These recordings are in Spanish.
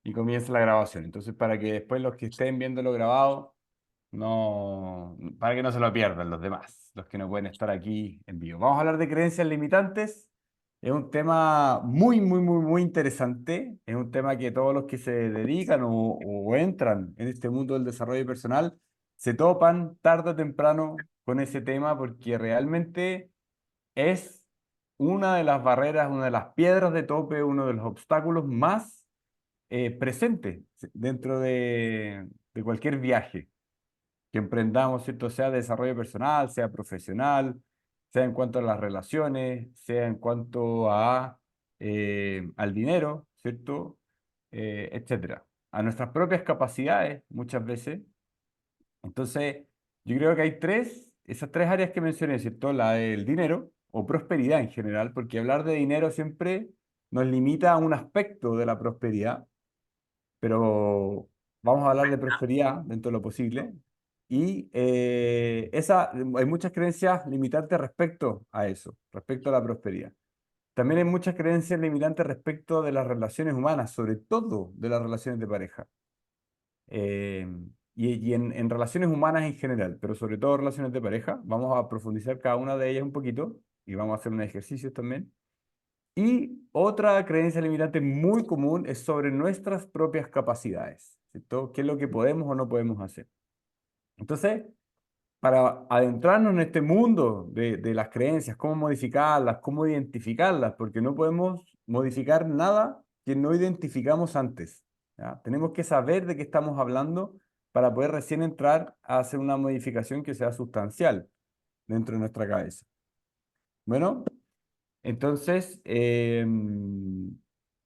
y comienza la grabación. Entonces, para que después los que estén viendo lo grabado, para que no se lo pierdan los demás, los que no pueden estar aquí en vivo. Vamos a hablar de creencias limitantes. Es un tema muy, muy, muy, muy interesante. Es un tema que todos los que se dedican o entran en este mundo del desarrollo personal se topan tarde o temprano con ese tema porque realmente es una de las barreras, una de las piedras de tope, uno de los obstáculos más presentes dentro de cualquier viaje que emprendamos, ¿cierto? Sea de desarrollo personal, sea profesional, sea en cuanto a las relaciones, sea en cuanto al dinero, ¿cierto? Etcétera. A nuestras propias capacidades, muchas veces. Entonces, yo creo que hay esas tres áreas que mencioné, ¿cierto? La del dinero o prosperidad en general, porque hablar de dinero siempre nos limita a un aspecto de la prosperidad, pero vamos a hablar de prosperidad dentro de lo posible. Y hay muchas creencias limitantes respecto a eso, respecto a la prosperidad. También hay muchas creencias limitantes respecto de las relaciones humanas, sobre todo de las relaciones de pareja. Eh, y en relaciones humanas en general, pero sobre todo relaciones de pareja. Vamos a profundizar cada una de ellas un poquito y vamos a hacer unos ejercicios también. Y otra creencia limitante muy común es sobre nuestras propias capacidades, ¿cierto? ¿Qué es lo que podemos o no podemos hacer? Entonces, para adentrarnos en este mundo de las creencias, cómo modificarlas, cómo identificarlas, porque no podemos modificar nada que no identificamos antes, ¿ya? Tenemos que saber de qué estamos hablando para poder recién entrar a hacer una modificación que sea sustancial dentro de nuestra cabeza. Bueno, entonces,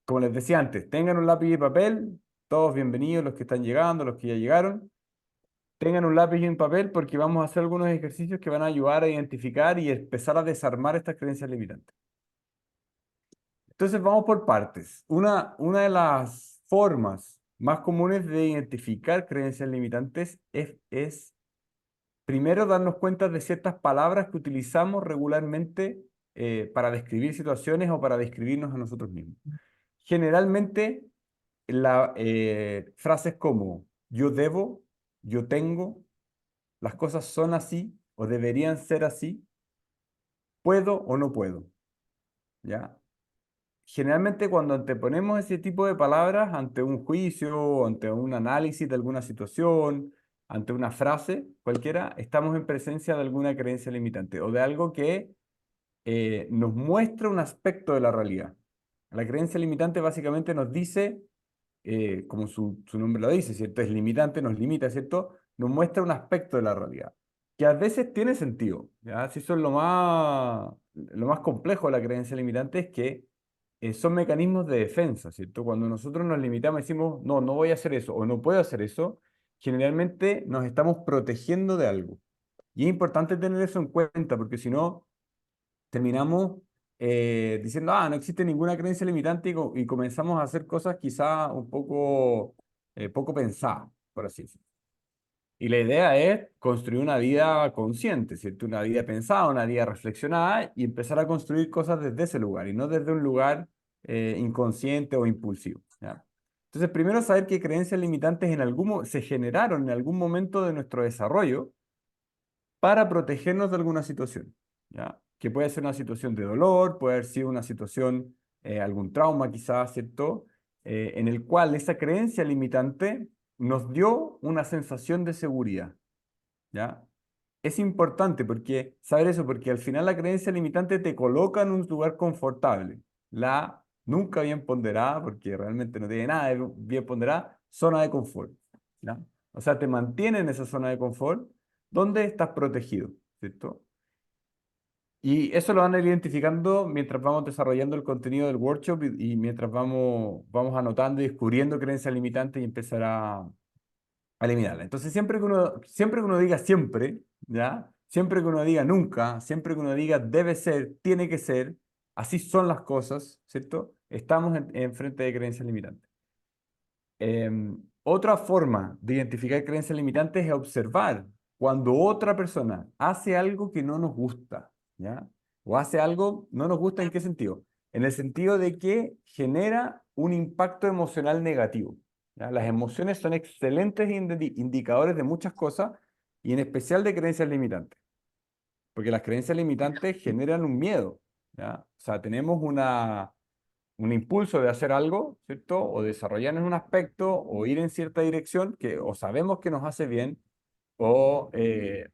como les decía antes, tengan un lápiz y papel, todos bienvenidos, los que están llegando, los que ya llegaron. Tengan un lápiz y un papel porque vamos a hacer algunos ejercicios que van a ayudar a identificar y empezar a desarmar estas creencias limitantes. Entonces, vamos por partes. Una de las formas más comunes de identificar creencias limitantes es primero darnos cuenta de ciertas palabras que utilizamos regularmente para describir situaciones o para describirnos a nosotros mismos. Generalmente, frases como yo debo, yo tengo, las cosas son así o deberían ser así, puedo o no puedo, ¿ya? Generalmente cuando anteponemos ese tipo de palabras ante un juicio, ante un análisis de alguna situación, ante una frase cualquiera, estamos en presencia de alguna creencia limitante o de algo que nos muestra un aspecto de la realidad. La creencia limitante básicamente nos dice, como su nombre lo dice, ¿cierto? Es limitante, nos limita, ¿cierto? Nos muestra un aspecto de la realidad, que a veces tiene sentido, ¿ya? Si eso es lo más complejo de la creencia limitante, es que son mecanismos de defensa, ¿cierto? Cuando nosotros nos limitamos y decimos, no, no voy a hacer eso o no puedo hacer eso, generalmente nos estamos protegiendo de algo. Y es importante tener eso en cuenta, porque si no, terminamos diciendo, no existe ninguna creencia limitante y comenzamos a hacer cosas quizá un poco pensadas, por así decirlo. Y la idea es construir una vida consciente, ¿cierto? Una vida pensada, una vida reflexionada y empezar a construir cosas desde ese lugar y no desde un lugar inconsciente o impulsivo, ¿ya? Entonces, primero saber qué creencias limitantes se generaron en algún momento de nuestro desarrollo para protegernos de alguna situación, ¿ya? Que puede ser una situación de dolor, puede haber sido una situación, algún trauma quizás, ¿cierto? En el cual esa creencia limitante nos dio una sensación de seguridad, ¿ya? Es importante saber eso, porque al final la creencia limitante te coloca en un lugar confortable. La nunca bien ponderada, porque realmente no tiene nada de bien ponderada, zona de confort, ¿ya? O sea, te mantiene en esa zona de confort donde estás protegido, ¿cierto? Y eso lo van a ir identificando mientras vamos desarrollando el contenido del workshop y mientras vamos anotando y descubriendo creencias limitantes y empezar a eliminarla. Entonces, siempre que uno diga siempre, ¿ya? Siempre que uno diga nunca, siempre que uno diga debe ser, tiene que ser, así son las cosas, ¿cierto? Estamos en frente de creencias limitantes. Otra forma de identificar creencias limitantes es observar cuando otra persona hace algo que no nos gusta, ¿ya? O hace algo, no nos gusta ¿en qué sentido? En el sentido de que genera un impacto emocional negativo. ¿Ya? Las emociones son excelentes indicadores de muchas cosas y en especial de creencias limitantes, porque las creencias limitantes generan un miedo. ¿Ya? O sea, tenemos un impulso de hacer algo, ¿cierto? O desarrollar en un aspecto o ir en cierta dirección que o sabemos que nos hace bien o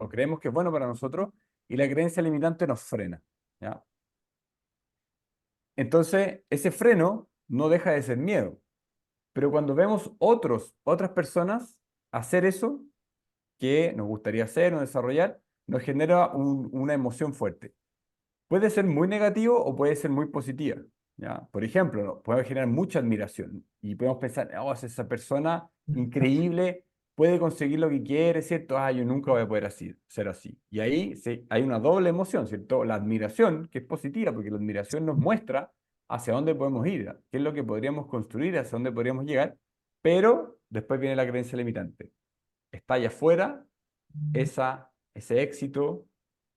creemos que es bueno para nosotros y la creencia limitante nos frena. ¿Ya? Entonces, ese freno no deja de ser miedo. Pero cuando vemos otras personas hacer eso que nos gustaría hacer o desarrollar, nos genera una emoción fuerte. Puede ser muy negativo o puede ser muy positiva. ¿Ya? Por ejemplo, puede generar mucha admiración y podemos pensar, oh, es esa persona increíble, puede conseguir lo que quiere, ¿cierto? Ah, yo nunca voy a poder ser así. Y ahí hay una doble emoción, ¿cierto? La admiración, que es positiva, porque la admiración nos muestra hacia dónde podemos ir, qué es lo que podríamos construir, hacia dónde podríamos llegar, pero después viene la creencia limitante. Está allá afuera, ese éxito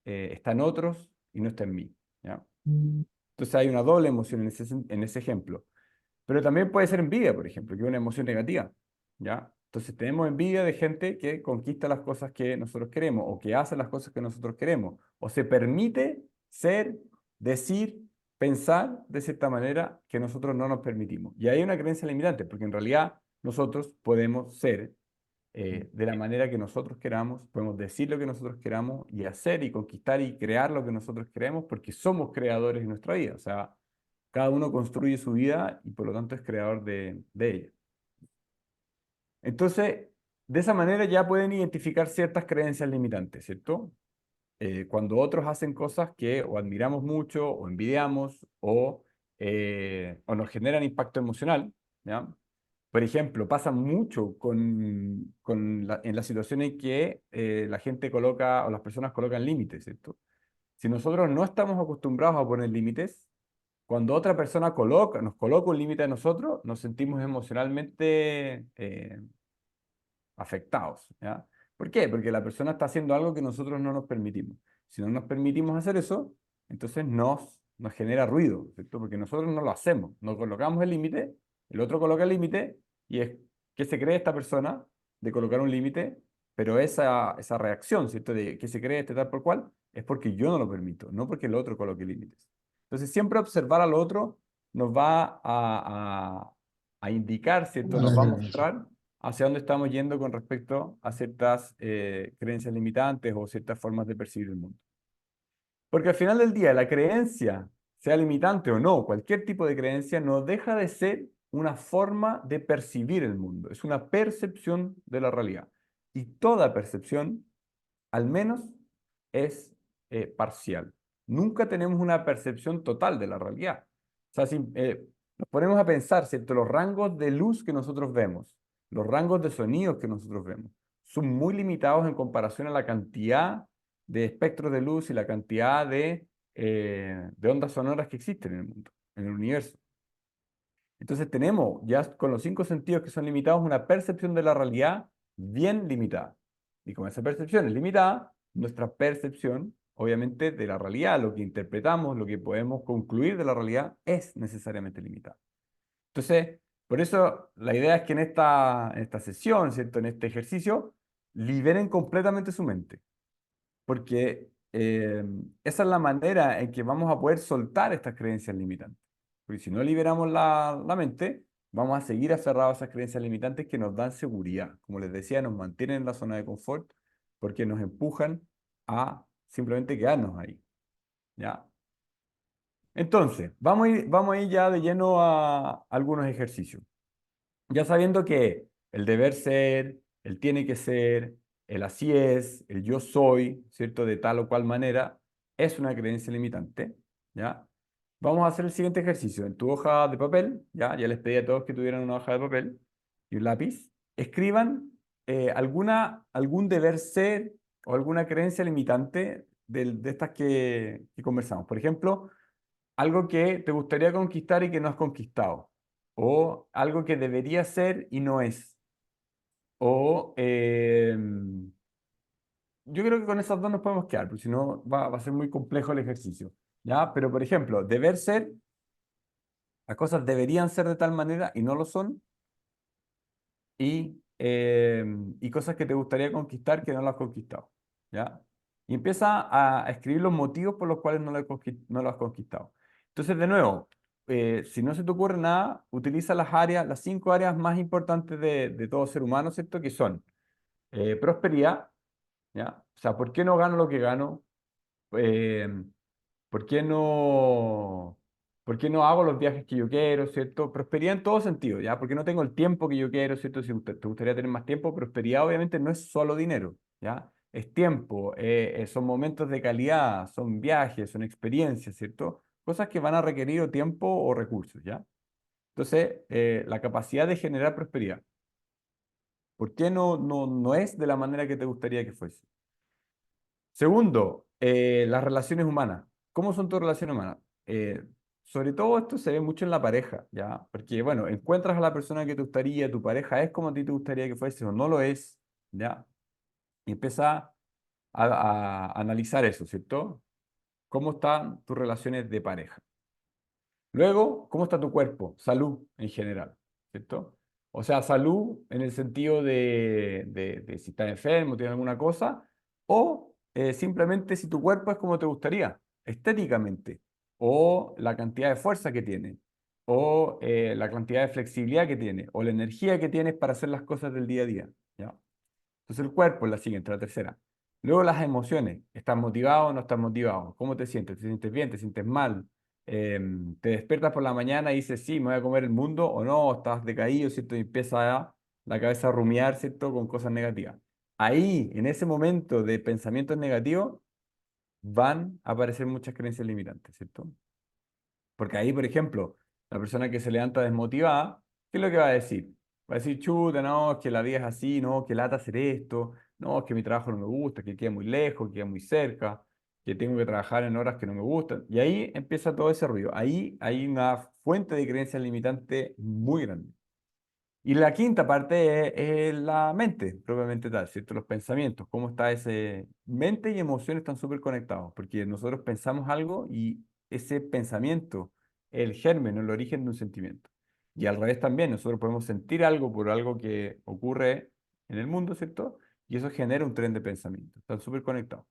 está en otros y no está en mí. ¿Ya? Entonces hay una doble emoción en ese ejemplo. Pero también puede ser envidia, por ejemplo, que es una emoción negativa. ¿Ya? Entonces tenemos envidia de gente que conquista las cosas que nosotros queremos o que hace las cosas que nosotros queremos o se permite ser, decir, pensar de cierta manera que nosotros no nos permitimos. Y hay una creencia limitante, porque en realidad nosotros podemos ser de la manera que nosotros queramos, podemos decir lo que nosotros queramos y hacer y conquistar y crear lo que nosotros queremos porque somos creadores de nuestra vida. O sea, cada uno construye su vida y por lo tanto es creador de ella. Entonces, de esa manera ya pueden identificar ciertas creencias limitantes, ¿cierto? Cuando otros hacen cosas que o admiramos mucho o envidiamos o nos generan impacto emocional, ¿ya? Por ejemplo, pasa mucho en la situación en que la gente coloca o las personas colocan límites, ¿cierto? Si nosotros no estamos acostumbrados a poner límites, cuando otra persona nos coloca un límite a nosotros, nos sentimos emocionalmente afectados, ¿ya? ¿Por qué? Porque la persona está haciendo algo que nosotros no nos permitimos. Si no nos permitimos hacer eso, entonces nos genera ruido, ¿cierto? Porque nosotros no lo hacemos, nos colocamos el límite, el otro coloca el límite y es que se cree esta persona de colocar un límite, pero esa reacción, ¿cierto? De que se cree este tal por cual, es porque yo no lo permito, no porque el otro coloque límites. Entonces siempre observar al otro nos va a indicar, ¿cierto? Nos va a mostrar hacia dónde estamos yendo con respecto a ciertas creencias limitantes o ciertas formas de percibir el mundo. Porque al final del día, la creencia, sea limitante o no, cualquier tipo de creencia, no deja de ser una forma de percibir el mundo. Es una percepción de la realidad. Y toda percepción, al menos, es parcial. Nunca tenemos una percepción total de la realidad. O sea, si nos ponemos a pensar, ¿cierto? Los rangos de luz que nosotros vemos, los rangos de sonidos que nosotros vemos, son muy limitados en comparación a la cantidad de espectros de luz y la cantidad de ondas sonoras que existen en el mundo, en el universo. Entonces tenemos ya con los cinco sentidos que son limitados una percepción de la realidad bien limitada. Y como esa percepción es limitada, nuestra percepción, obviamente, de la realidad, lo que interpretamos, lo que podemos concluir de la realidad, es necesariamente limitada. Entonces, por eso la idea es que en esta sesión, ¿cierto? En este ejercicio, liberen completamente su mente porque esa es la manera en que vamos a poder soltar estas creencias limitantes. Porque si no liberamos la mente, vamos a seguir aferrados a esas creencias limitantes que nos dan seguridad. Como les decía, nos mantienen en la zona de confort porque nos empujan a simplemente quedarnos ahí. ¿Ya? Entonces, vamos a ir ya de lleno a algunos ejercicios. Ya sabiendo que el deber ser, el tiene que ser, el así es, el yo soy, ¿cierto? De tal o cual manera, es una creencia limitante, ¿ya? Vamos a hacer el siguiente ejercicio. En tu hoja de papel, ya les pedí a todos que tuvieran una hoja de papel y un lápiz, escriban algún deber ser o alguna creencia limitante de estas que conversamos. Por ejemplo, algo que te gustaría conquistar y que no has conquistado, o algo que debería ser y no es, o yo creo que con esas dos nos podemos quedar, porque si no va a ser muy complejo el ejercicio, ¿ya? Pero por ejemplo, deber ser Las cosas deberían ser de tal manera y no lo son, y cosas que te gustaría conquistar que no las has conquistado, ¿ya? Y empieza a escribir los motivos por los cuales no lo has conquistado. Entonces, de nuevo, si no se te ocurre nada, utiliza las áreas, las 5 áreas más importantes de todo ser humano, ¿cierto? Que son prosperidad, ¿ya? O sea, ¿por qué no gano lo que gano? Eh, ¿Por qué no, por qué no hago los viajes que yo quiero, ¿cierto? Prosperidad en todo sentido, ¿ya? Porque no tengo el tiempo que yo quiero, ¿cierto? Si te gustaría tener más tiempo, prosperidad obviamente no es solo dinero, ¿ya? Es tiempo, son momentos de calidad, son viajes, son experiencias, ¿cierto? Cosas que van a requerir o tiempo o recursos, ¿ya? Entonces, la capacidad de generar prosperidad. ¿Por qué no es de la manera que te gustaría que fuese? Segundo, las relaciones humanas. ¿Cómo son tus relaciones humanas? Sobre todo esto se ve mucho en la pareja, ¿ya? Porque, bueno, encuentras a la persona que te gustaría, tu pareja es como a ti te gustaría que fuese o no lo es, ¿ya? Y empieza a analizar eso, ¿cierto? ¿Cómo están tus relaciones de pareja? Luego, ¿cómo está tu cuerpo? Salud en general, ¿cierto? O sea, salud en el sentido de si estás enfermo, tienes alguna cosa, o simplemente si tu cuerpo es como te gustaría, estéticamente, o la cantidad de fuerza que tiene, o la cantidad de flexibilidad que tiene, o la energía que tienes para hacer las cosas del día a día, ¿ya? Entonces el cuerpo es la siguiente, la tercera. Luego las emociones. ¿Estás motivado o no estás motivado? ¿Cómo te sientes? ¿Te sientes bien? ¿Te sientes mal? ¿Te despiertas por la mañana y dices, sí, me voy a comer el mundo? ¿O no? ¿Estás decaído, ¿cierto? Y empieza la cabeza a rumiar, ¿cierto? Con cosas negativas. Ahí, en ese momento de pensamientos negativos, van a aparecer muchas creencias limitantes, ¿cierto? Porque ahí, por ejemplo, la persona que se levanta desmotivada, ¿qué es lo que va a decir? Va a decir, chuta, no, es que la vida es así, no, que lata hacer esto, no, es que mi trabajo no me gusta, que queda muy lejos, que queda muy cerca, que tengo que trabajar en horas que no me gustan. Y ahí empieza todo ese ruido. Ahí hay una fuente de creencias limitante muy grande. Y la quinta parte es la mente, propiamente tal, ¿cierto? Los pensamientos, cómo está ese... Mente y emociones están súper conectados, porque nosotros pensamos algo y ese pensamiento es el germen, el origen de un sentimiento. Y al revés también, nosotros podemos sentir algo por algo que ocurre en el mundo, ¿cierto? Y eso genera un tren de pensamiento, están súper conectados.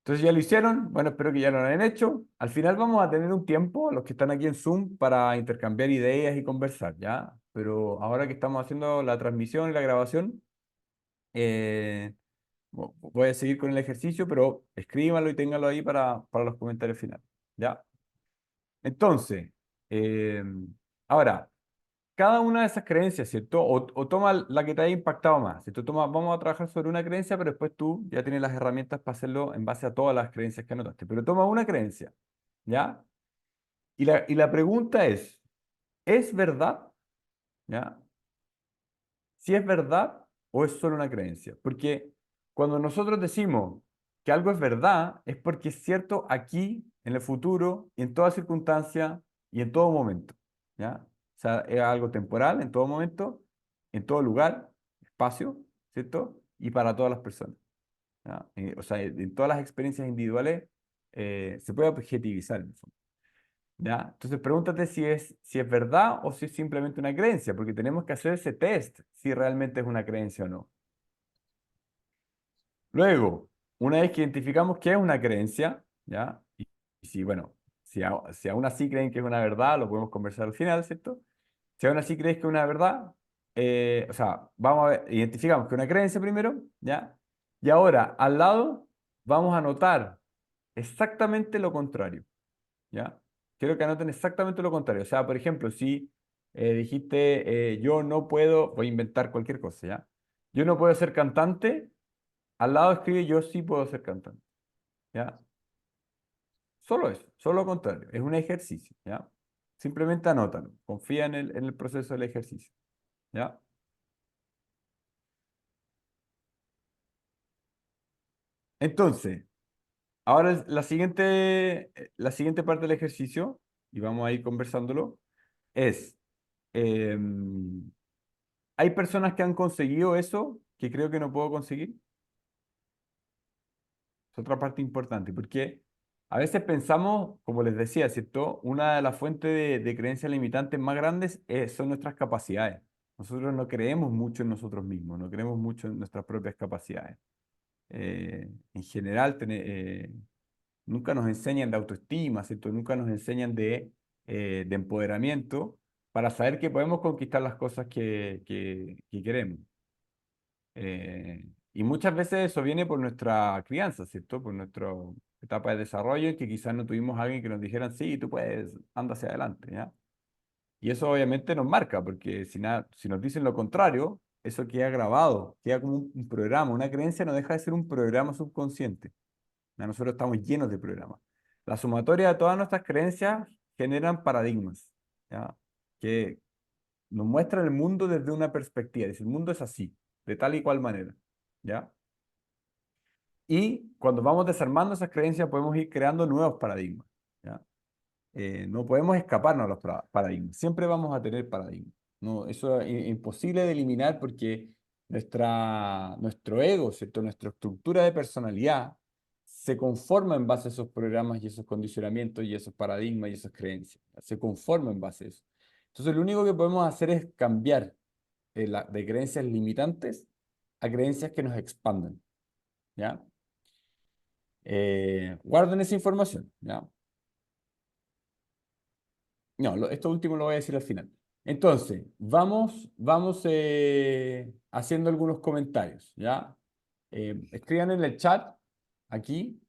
Entonces ya lo hicieron, bueno, espero que ya lo hayan hecho. Al final vamos a tener un tiempo, los que están aquí en Zoom, para intercambiar ideas y conversar, ¿ya? Pero ahora que estamos haciendo la transmisión y la grabación, eh, voy a seguir con el ejercicio, pero escríbanlo y ténganlo ahí para los comentarios finales, ¿ya? Entonces, eh, ahora, cada una de esas creencias, ¿cierto? O toma la que te haya impactado más, ¿cierto? Vamos a trabajar sobre una creencia, pero después tú ya tienes las herramientas para hacerlo en base a todas las creencias que anotaste. Pero toma una creencia, ¿ya? Y la pregunta ¿es verdad? ¿Ya? Si es verdad o es solo una creencia. Porque cuando nosotros decimos que algo es verdad, es porque es cierto aquí, en el futuro, y en toda circunstancia y en todo momento. ¿Ya? O sea, es algo temporal en todo momento, en todo lugar, espacio, ¿cierto? Y para todas las personas. ¿Ya? O sea, en todas las experiencias individuales se puede objetivizar en el fondo. ¿Ya? Entonces pregúntate si es verdad o si es simplemente una creencia, porque tenemos que hacer ese test si realmente es una creencia o no. Luego, una vez que identificamos qué es una creencia, ¿ya? Y si, bueno, si aún así creen que es una verdad, lo podemos conversar al final, ¿cierto? Si aún así crees que es una verdad, o sea, vamos a ver, identificamos que es una creencia primero, ¿ya? Y ahora, al lado, vamos a anotar exactamente lo contrario. ¿Ya? Quiero que anoten exactamente lo contrario. O sea, por ejemplo, si dijiste, yo no puedo, voy a inventar cualquier cosa, ¿ya? Yo no puedo ser cantante, al lado escribe, yo sí puedo ser cantante, ¿ya? Solo eso, solo lo contrario. Es un ejercicio, ¿ya? Simplemente anótalo, confía en el proceso del ejercicio, ¿ya? Entonces, ahora la siguiente parte del ejercicio, y vamos a ir conversándolo, es... em, hay personas que han conseguido eso que creo que no puedo conseguir. Es otra parte importante, porque A veces pensamos, como les decía, ¿cierto? Una de las fuentes de creencias limitantes más grandes son nuestras capacidades. Nosotros no creemos mucho en nosotros mismos, no creemos mucho en nuestras propias capacidades. En general, nunca nos enseñan de autoestima, ¿cierto? Nunca nos enseñan de empoderamiento para saber que podemos conquistar las cosas que queremos. Y muchas veces eso viene por nuestra crianza, ¿cierto? Por nuestra etapa de desarrollo, en que quizás no tuvimos a alguien que nos dijeran, sí, tú puedes, anda hacia adelante, ¿ya? Y eso obviamente nos marca, porque si nos dicen lo contrario, eso queda grabado, queda como un programa, una creencia no deja de ser un programa subconsciente. ¿Ya? Nosotros estamos llenos de programas. La sumatoria de todas nuestras creencias generan paradigmas, ¿ya? Que nos muestran el mundo desde una perspectiva. Dice, el mundo es así, de tal y cual manera, ¿ya? Y cuando vamos desarmando esas creencias podemos ir creando nuevos paradigmas, ¿ya? No podemos escaparnos a los paradigmas, siempre vamos a tener paradigmas. No, eso es imposible de eliminar porque nuestro ego, ¿cierto? Nuestra estructura de personalidad se conforma en base a esos programas y esos condicionamientos y esos paradigmas y esas creencias. Se conforma en base a eso. Entonces, lo único que podemos hacer es cambiar de creencias limitantes a creencias que nos expandan, ¿ya? Guarden esa información, ¿ya? No, esto último lo voy a decir al final. Entonces, vamos haciendo algunos comentarios, ¿ya? Escriban en el chat, aquí,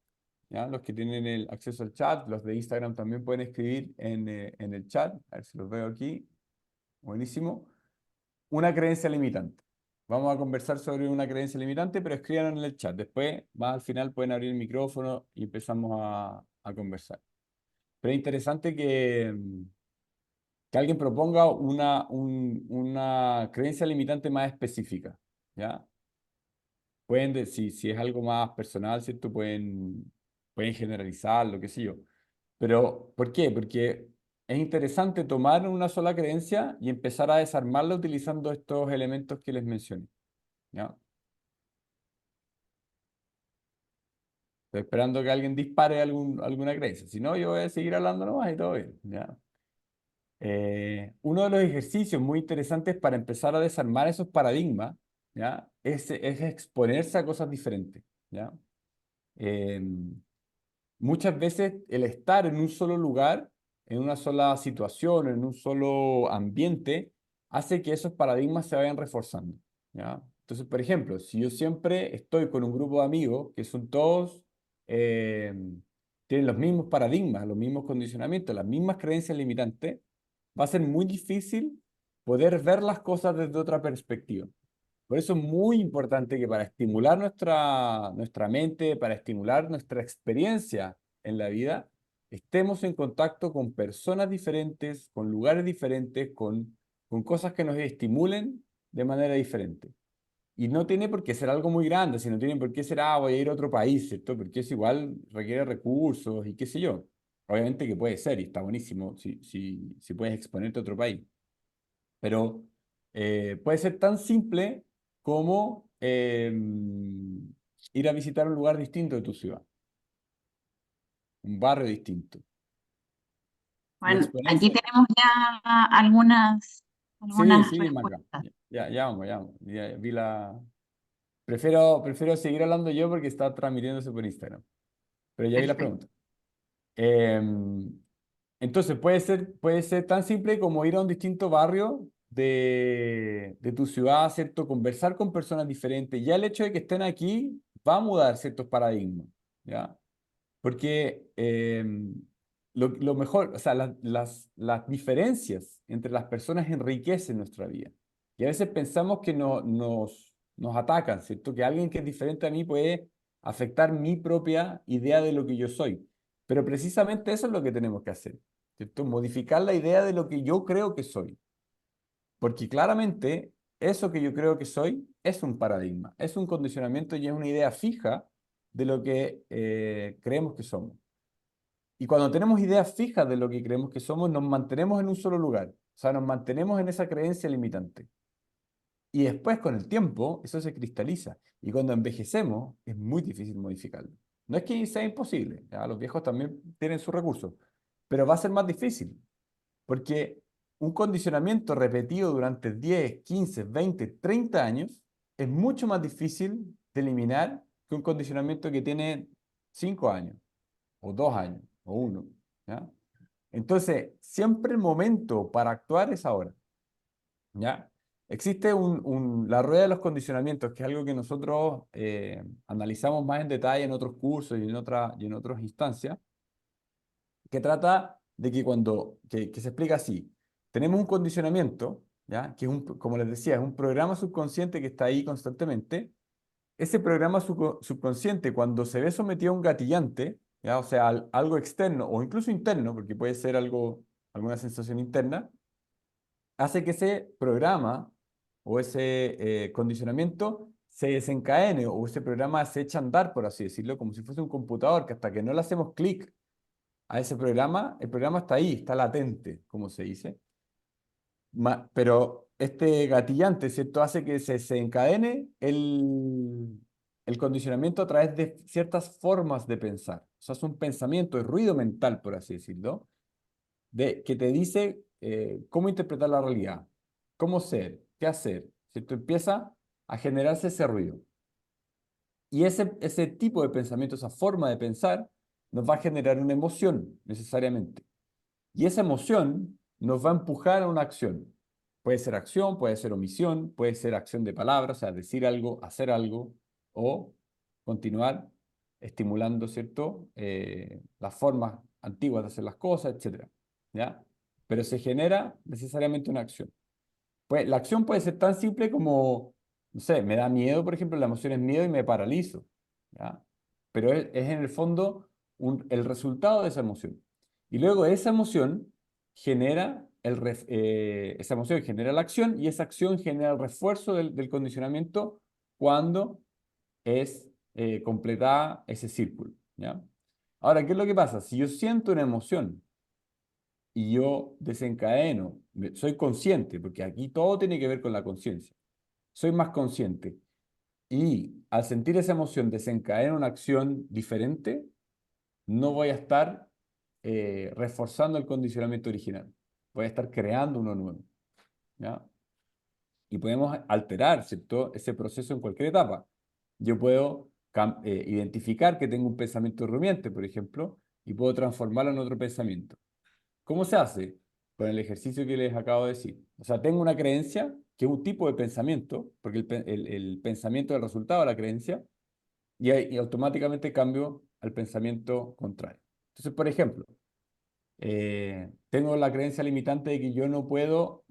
¿ya? Los que tienen el acceso al chat, los de Instagram también pueden escribir en el chat, a ver si los veo aquí. Buenísimo. Una creencia limitante. Vamos a conversar sobre una creencia limitante, pero escriban en el chat. Después, más al final, pueden abrir el micrófono y empezamos a conversar. Pero es interesante que alguien proponga una creencia limitante más específica, ¿ya? Si es algo más personal, ¿cierto? Pueden generalizar, lo que sé yo. Pero, ¿por qué? Porque es interesante tomar una sola creencia y empezar a desarmarla utilizando estos elementos que les mencioné, ¿ya? Estoy esperando que alguien dispare alguna creencia. Si no, yo voy a seguir hablando nomás y todo bien, ¿ya? Uno de los ejercicios muy interesantes para empezar a desarmar esos paradigmas, ¿ya? Es exponerse a cosas diferentes, ¿ya? Eh, Muchas veces el estar en un solo lugar, en una sola situación, en un solo ambiente, hace que esos paradigmas se vayan reforzando, ¿ya? Entonces, por ejemplo, si yo siempre estoy con un grupo de amigos que son todos, eh, tienen los mismos paradigmas, los mismos condicionamientos, las mismas creencias limitantes, va a ser muy difícil poder ver las cosas desde otra perspectiva. Por eso es muy importante que para estimular nuestra mente, para estimular nuestra experiencia en la vida, estemos en contacto con personas diferentes, con lugares diferentes, con cosas que nos estimulen de manera diferente. Y no tiene por qué ser algo muy grande, sino tiene por qué ser, voy a ir a otro país, ¿cierto? Porque eso igual requiere recursos y qué sé yo. Obviamente que puede ser y está buenísimo si puedes exponerte a otro país. Pero puede ser tan simple como ir a visitar un lugar distinto de tu ciudad, un barrio distinto, y Bueno, aquí exponerse. tenemos ya algunas, Sí, algunas sí, Maca. respuestas. Ya vamos, ya vamos. Ya vi la... Prefiero seguir hablando yo porque está transmitiéndose por Instagram, pero ya vi la Perfecto. pregunta. Em, entonces, puede ser tan simple como ir a un distinto barrio de tu ciudad, ¿cierto? Conversar con personas diferentes. Ya el hecho de que estén aquí va a mudar ciertos paradigmas, ¿ya? Porque lo mejor, o sea, las diferencias entre las personas enriquecen nuestra vida. Y a veces pensamos que nos atacan, ¿cierto? Que alguien que es diferente a mí puede afectar mi propia idea de lo que yo soy. Pero precisamente eso es lo que tenemos que hacer, ¿cierto? Modificar la idea de lo que yo creo que soy. Porque claramente eso que yo creo que soy es un paradigma, es un condicionamiento y es una idea fija de lo que creemos que somos. Y cuando tenemos ideas fijas de lo que creemos que somos, nos mantenemos en un solo lugar. O sea, nos mantenemos en esa creencia limitante. Y después, con el tiempo, eso se cristaliza. Y cuando envejecemos, es muy difícil modificarlo. No es que sea imposible, ¿ya? Los viejos también tienen sus recursos, pero va a ser más difícil, porque un condicionamiento repetido durante 10, 15, 20, 30 años es mucho más difícil de eliminar que un condicionamiento que tiene 5 años, o 2 años, o uno, ¿ya? Entonces, siempre el momento para actuar es ahora, ¿ya? Existe la rueda de los condicionamientos, que es algo que nosotros analizamos más en detalle en otros cursos y en otras instancias, que trata de que que se explica así, tenemos un condicionamiento, ¿ya? Que es como les decía, es un programa subconsciente que está ahí constantemente. Ese programa subconsciente, cuando se ve sometido a un gatillante, ¿ya? O sea, algo externo o incluso interno, porque puede ser alguna sensación interna, hace que ese programa o ese condicionamiento se desencadene o ese programa se echa a andar, por así decirlo, como si fuese un computador, que hasta que no le hacemos clic a ese programa, el programa está ahí, está latente, como se dice. Pero este gatillante, ¿cierto? Hace que se desencadene el condicionamiento a través de ciertas formas de pensar. O sea, es un pensamiento, es ruido mental, por así decirlo, que te dice cómo interpretar la realidad, cómo ser, qué hacer, ¿cierto? Empieza a generarse ese ruido. Y ese tipo de pensamiento, esa forma de pensar, nos va a generar una emoción necesariamente. Y esa emoción nos va a empujar a una acción. Puede ser acción, puede ser omisión, puede ser acción de palabras, o sea, decir algo, hacer algo, o continuar estimulando, ¿cierto? Las formas antiguas de hacer las cosas, etcétera, ¿ya? Pero se genera necesariamente una acción. Pues la acción puede ser tan simple como, no sé, me da miedo, por ejemplo, la emoción es miedo y me paralizo, ¿ya? Pero es en el fondo el resultado de esa emoción. Y luego esa emoción esa emoción genera la acción y esa acción genera el refuerzo del condicionamiento cuando es completada ese círculo, ¿ya? Ahora, ¿qué es lo que pasa? Si yo siento una emoción y yo desencadeno, soy consciente, porque aquí todo tiene que ver con la conciencia, soy más consciente y al sentir esa emoción desencadena una acción diferente, no voy a estar reforzando el condicionamiento original, voy a estar creando uno nuevo, ¿ya? Y podemos alterar, ¿cierto? Ese proceso en cualquier etapa. Yo puedo identificar que tengo un pensamiento rumiante, por ejemplo, y puedo transformarlo en otro pensamiento. ¿Cómo se hace? Con el ejercicio que les acabo de decir. O sea, tengo una creencia, que es un tipo de pensamiento, porque el pensamiento es el resultado de la creencia, y automáticamente cambio al pensamiento contrario. Entonces, por ejemplo, tengo la creencia limitante de que yo no puedo,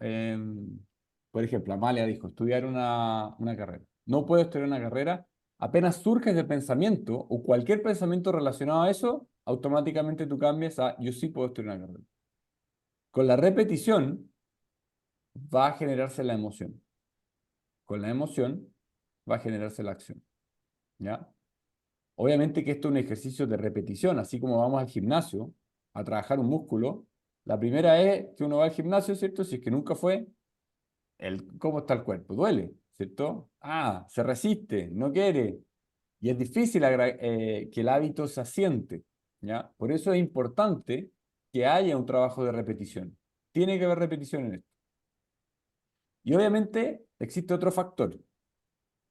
por ejemplo, Amalia dijo, estudiar una carrera. No puedo estudiar una carrera. Apenas surge ese pensamiento o cualquier pensamiento relacionado a eso, automáticamente tú cambias a yo sí puedo estudiar una carrera. Con la repetición va a generarse la emoción. Con la emoción va a generarse la acción. ¿Ya? Obviamente que esto es un ejercicio de repetición, así como vamos al gimnasio a trabajar un músculo. La primera es que uno va al gimnasio, ¿cierto? Si es que nunca fue, ¿cómo está el cuerpo? Duele, ¿cierto? Ah, se resiste, no quiere. Y es difícil que el hábito se asiente, ¿ya? Por eso es importante que haya un trabajo de repetición. Tiene que haber repetición en esto. Y obviamente existe otro factor,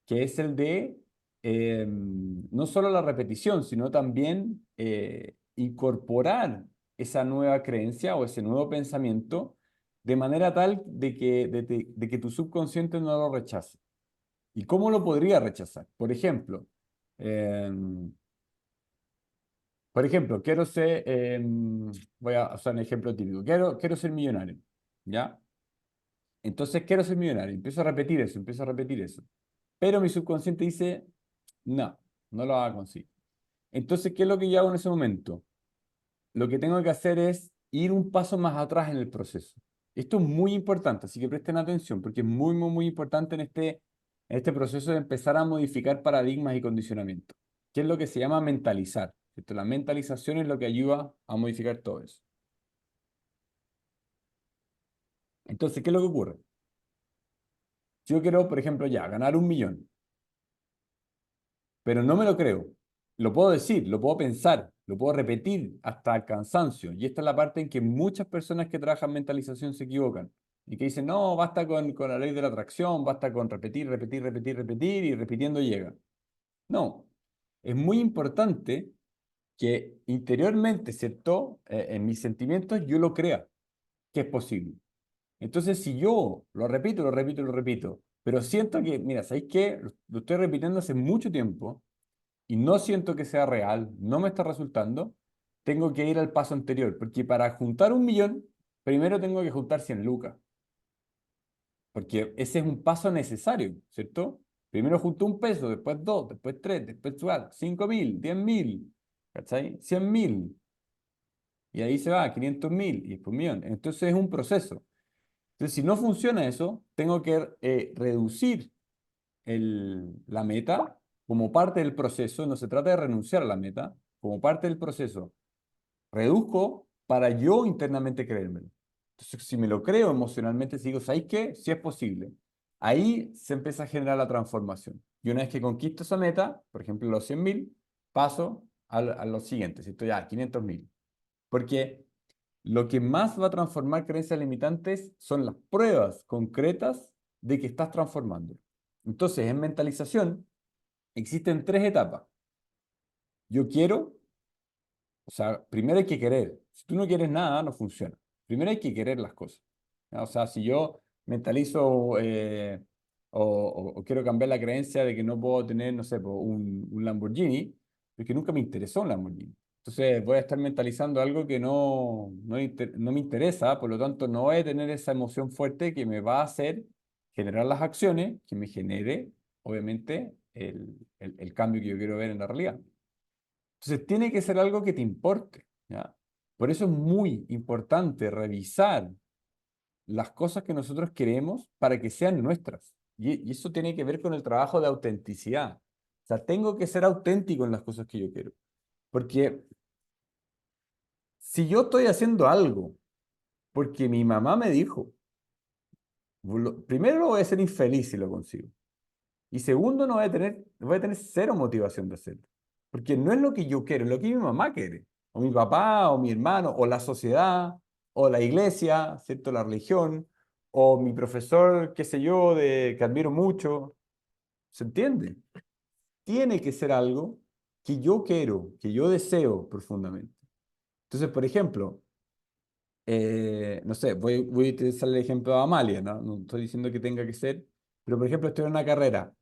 que es el de no solo la repetición, sino también incorporar esa nueva creencia o ese nuevo pensamiento de manera tal de que tu subconsciente no lo rechace. ¿Y cómo lo podría rechazar? Em, por ejemplo, voy a usar un ejemplo típico, quiero ser millonario, ¿ya? Entonces quiero ser millonario, empiezo a repetir eso, empiezo a repetir eso. Pero mi subconsciente dice, no, no lo va a conseguir. Entonces, ¿qué es lo que yo hago en ese momento? Lo que tengo que hacer es ir un paso más atrás en el proceso. Esto es muy importante, así que presten atención, porque es muy, muy, muy importante en este proceso de empezar a modificar paradigmas y condicionamientos. ¿Qué es lo que se llama mentalizar? ¿Cierto? La mentalización es lo que ayuda a modificar todo eso. Entonces, ¿qué es lo que ocurre? Si yo quiero, por ejemplo, ya ganar 1 millón, pero no me lo creo. lo puedo decir, lo puedo pensar, lo puedo repetir hasta el cansancio. Y esta es la parte en que muchas personas que trabajan mentalización se equivocan. Y que dicen, no, basta con la ley de la atracción, basta con repetir, repetir, repetir, repetir y repitiendo llega. No, es muy importante que interiormente, ¿cierto? En mis sentimientos yo lo crea que es posible. Entonces, si yo lo repito, lo repito, lo repito, pero siento que, mira, ¿sabéis qué? Lo estoy repitiendo hace mucho tiempo y no siento que sea real, no me está resultando, tengo que ir al paso anterior, porque para juntar 1 millón, primero tengo que juntar 100 lucas, porque ese es un paso necesario, ¿cierto? Primero junto 1 peso, después dos, después tres, después 5.000, 10.000, ¿cachai? 100.000, y ahí se va, 500.000, y después 1 millón. Entonces es un proceso. Entonces, si no funciona eso, tengo que reducir la meta como parte del proceso. No se trata de renunciar a la meta, como parte del proceso. Reduzco para yo internamente creérmelo. Entonces, si me lo creo emocionalmente, si digo, ¿sabes qué? Si es posible. Ahí se empieza a generar la transformación. Y una vez que conquisto esa meta, por ejemplo, los 100.000, paso a lo siguiente, si estoy a 500.000. Porque lo que más va a transformar creencias limitantes son las pruebas concretas de que estás transformando. Entonces, en mentalización existen 3 etapas. Yo quiero, o sea, primero hay que querer. Si tú no quieres nada, no funciona. Primero hay que querer las cosas. ¿Ya? O sea, si yo mentalizo o quiero cambiar la creencia de que no puedo tener, no sé, po, un Lamborghini, porque nunca me interesó un Lamborghini. Entonces voy a estar mentalizando algo que no me interesa, por lo tanto no voy a tener esa emoción fuerte que me va a hacer generar las acciones que me genere, obviamente, el cambio que yo quiero ver en la realidad. Entonces tiene que ser algo que te importe, ¿ya? Por eso es muy importante revisar las cosas que nosotros queremos para que sean nuestras. Y eso tiene que ver con el trabajo de autenticidad. O sea, tengo que ser auténtico en las cosas que yo quiero. Porque si yo estoy haciendo algo porque mi mamá me dijo, primero voy a ser infeliz si lo consigo. Y segundo, no voy a tener cero motivación de hacerlo. Porque no es lo que yo quiero, es lo que mi mamá quiere. O mi papá, o mi hermano, o la sociedad, o la iglesia, ¿cierto? La religión, o mi profesor, qué sé yo, que admiro mucho. ¿Se entiende? Tiene que ser algo que yo quiero, que yo deseo profundamente. Entonces, por ejemplo, no sé, voy a utilizar el ejemplo de Amalia, ¿no? No estoy diciendo que tenga que ser, pero por ejemplo, estoy en una carrera.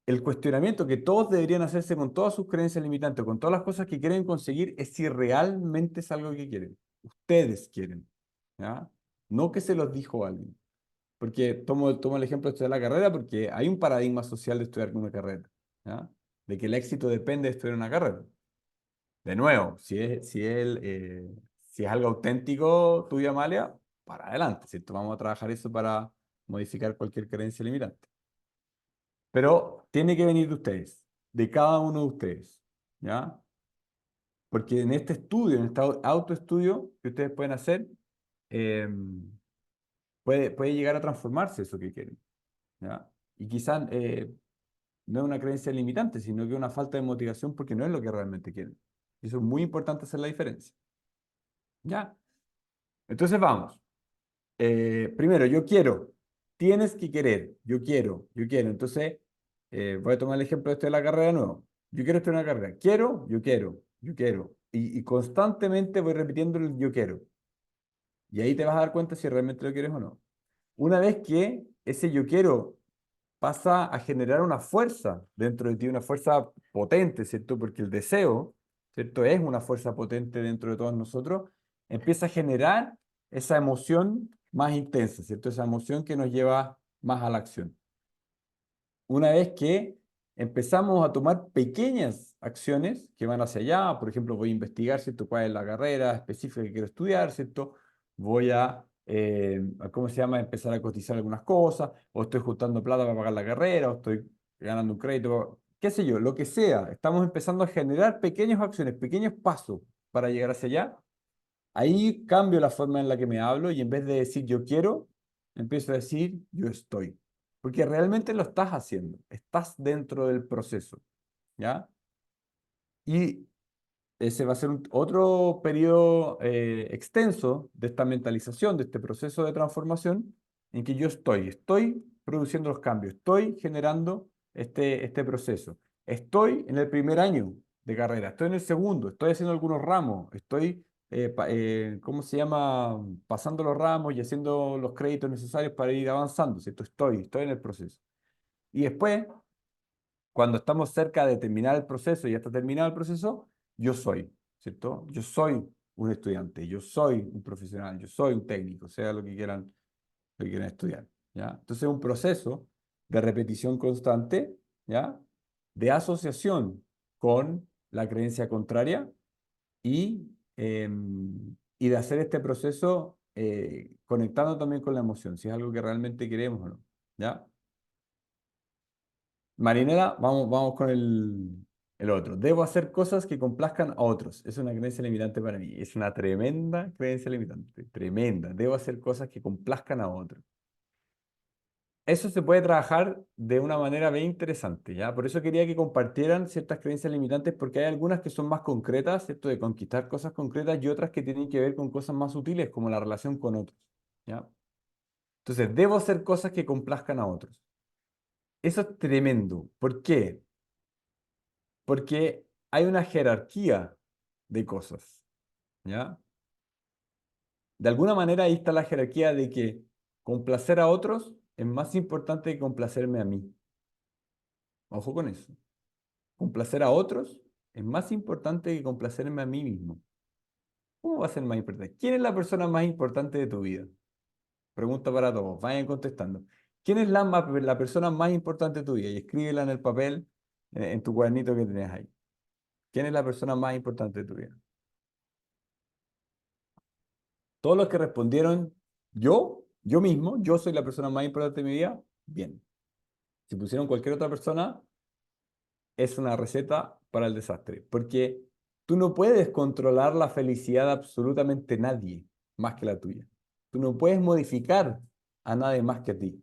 El cuestionamiento que todos deberían hacerse con todas sus creencias limitantes, con todas las cosas que quieren conseguir, es si realmente es algo que quieren. Ustedes quieren, ¿ya? No que se los dijo alguien. Porque tomo el ejemplo de estudiar la carrera porque hay un paradigma social de estudiar una carrera, ¿ya? De que el éxito depende de estudiar una carrera. De nuevo, si es algo auténtico tuyo, Amalia, para adelante, ¿cierto? Vamos a trabajar eso para modificar cualquier creencia limitante. Pero tiene que venir de ustedes, de cada uno de ustedes, ¿ya? Porque en este estudio, en este autoestudio que ustedes pueden hacer, eh, puede llegar a transformarse eso que quieren, ¿ya? Y quizás no es una creencia limitante, sino que es una falta de motivación porque no es lo que realmente quieren. Y eso es muy importante hacer la diferencia, ¿ya? Entonces vamos. Primero, yo quiero. Tienes que querer. Yo quiero. Yo quiero. Entonces, voy a tomar el ejemplo este de la carrera de nuevo. Yo quiero estudiar una carrera. Quiero, yo quiero, yo quiero. Y constantemente voy repitiendo el yo quiero. Y ahí te vas a dar cuenta si realmente lo quieres o no. Una vez que ese yo quiero pasa a generar una fuerza dentro de ti, una fuerza potente, ¿cierto? Porque el deseo, ¿cierto? Es una fuerza potente dentro de todos nosotros, empieza a generar esa emoción más intensa, ¿cierto? Esa emoción que nos lleva más a la acción. Una vez que empezamos a tomar pequeñas acciones que van hacia allá, por ejemplo, voy a investigar, ¿cierto? ¿Cuál es la carrera específica que quiero estudiar, ¿cierto? Voy ¿cómo se llama? Empezar a cotizar algunas cosas, o estoy juntando plata para pagar la carrera, o estoy ganando un crédito, qué sé yo, lo que sea. Estamos empezando a generar pequeñas acciones, pequeños pasos para llegar hacia allá. Ahí cambio la forma en la que me hablo y en vez de decir yo quiero, empiezo a decir yo estoy. Porque realmente lo estás haciendo, estás dentro del proceso, ¿ya? Y ese va a ser otro periodo extenso de esta mentalización, de este proceso de transformación, en que yo estoy produciendo los cambios, estoy generando este proceso. Estoy en el primer año de carrera, estoy en el segundo, estoy haciendo algunos ramos, estoy, ¿cómo se llama? Pasando los ramos y haciendo los créditos necesarios para ir avanzando, ¿cierto? Estoy en el proceso. Y después, cuando estamos cerca de terminar el proceso y ya está terminado el proceso, yo soy, ¿cierto? Yo soy un estudiante, yo soy un profesional, yo soy un técnico, sea lo que quieran estudiar, ¿ya? Entonces es un proceso de repetición constante, ¿ya? De asociación con la creencia contraria y, y de hacer este proceso conectando también con la emoción, si es algo que realmente queremos o no, ¿ya? Marinela, vamos con el otro. Debo hacer cosas que complazcan a otros. Es una creencia limitante para mí. Es una tremenda creencia limitante. Tremenda. Debo hacer cosas que complazcan a otros. Eso se puede trabajar de una manera bien interesante, ¿ya? Por eso quería que compartieran ciertas creencias limitantes, porque hay algunas que son más concretas, ¿cierto? De conquistar cosas concretas y otras que tienen que ver con cosas más sutiles, como la relación con otros, ¿ya? Entonces, debo hacer cosas que complazcan a otros. Eso es tremendo. ¿Por qué? Porque hay una jerarquía de cosas, ¿ya? De alguna manera ahí está la jerarquía de que complacer a otros es más importante que complacerme a mí. Ojo con eso. Complacer a otros es más importante que complacerme a mí mismo. ¿Cómo va a ser más importante? ¿Quién es la persona más importante de tu vida? Pregunta para todos, vayan contestando. ¿Quién es la persona más importante de tu vida? Y escríbela en el papel, en tu cuadernito que tenés ahí. ¿Quién es la persona más importante de tu vida? Todos los que respondieron yo mismo, yo soy la persona más importante de mi vida, bien. Si pusieron cualquier otra persona, es una receta para el desastre, porque tú no puedes controlar la felicidad de absolutamente nadie más que la tuya. Tú no puedes modificar a nadie más que a ti.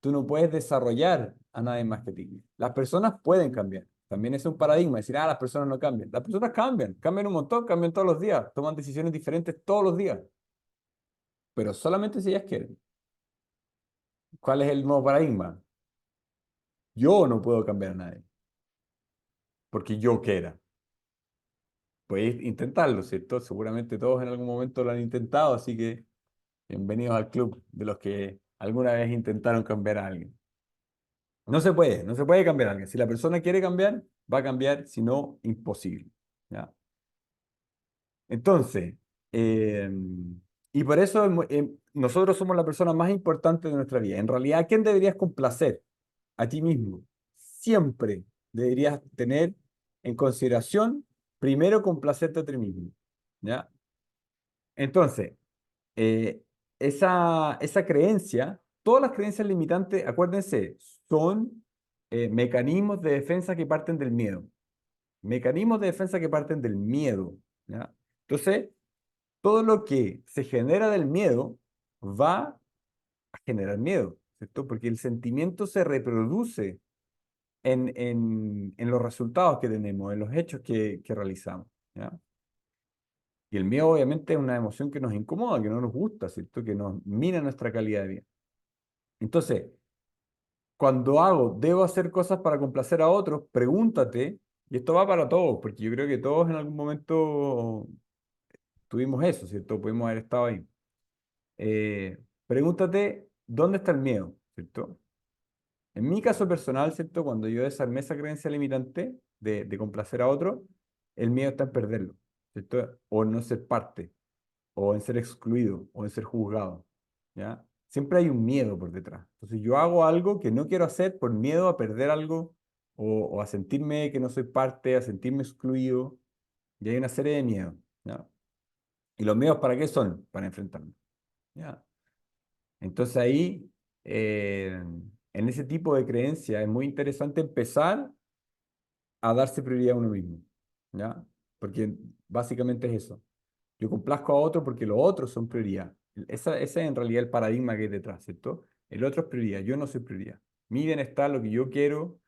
Tú no puedes desarrollar a nadie más que a ti. Las personas pueden cambiar. También es un paradigma, decir, las personas no cambian. Las personas cambian un montón, cambian todos los días, toman decisiones diferentes todos los días, pero solamente si ellas quieren. ¿Cuál es el nuevo paradigma? Yo no puedo cambiar a nadie, porque yo quiera. Podéis intentarlo, ¿cierto? Seguramente todos en algún momento lo han intentado, así que bienvenidos al club de los que alguna vez intentaron cambiar a alguien. No se puede cambiar a alguien. Si la persona quiere cambiar, va a cambiar, si no, imposible. ¿Ya? Entonces, eh, y por eso nosotros somos la persona más importante de nuestra vida. En realidad, ¿a quién deberías complacer? A ti mismo. Siempre deberías tener en consideración primero complacerte a ti mismo. ¿Ya? Entonces, eh, esa creencia, todas las creencias limitantes, acuérdense, son mecanismos de defensa que parten del miedo. Mecanismos de defensa que parten del miedo. ¿Ya? Entonces, todo lo que se genera del miedo va a generar miedo, ¿cierto? Porque el sentimiento se reproduce en los resultados que tenemos, en los hechos que realizamos, ¿ya? Y el miedo obviamente es una emoción que nos incomoda, que no nos gusta, ¿cierto? Que nos mina nuestra calidad de vida. Entonces, cuando debo hacer cosas para complacer a otros, pregúntate, y esto va para todos, porque yo creo que todos en algún momento tuvimos eso, ¿cierto? Pudimos haber estado ahí. Pregúntate, ¿dónde está el miedo? ¿Cierto? En mi caso personal, ¿cierto? Cuando yo desarmé esa creencia limitante de complacer a otro, el miedo está en perderlo, ¿cierto? O en no ser parte, o en ser excluido, o en ser juzgado, ¿ya? Siempre hay un miedo por detrás. Entonces yo hago algo que no quiero hacer por miedo a perder algo, o a sentirme que no soy parte, a sentirme excluido, y hay una serie de miedos, ¿ya? ¿Y los miedos para qué son? Para enfrentarme, ¿ya? Entonces ahí, en ese tipo de creencia, es muy interesante empezar a darse prioridad a uno mismo, ¿ya? Porque básicamente es eso. Yo complazco a otro porque los otros son prioridad. Ese es en realidad el paradigma que hay detrás, ¿cierto? El otro es prioridad, yo no soy prioridad. Mi bienestar, lo que yo quiero,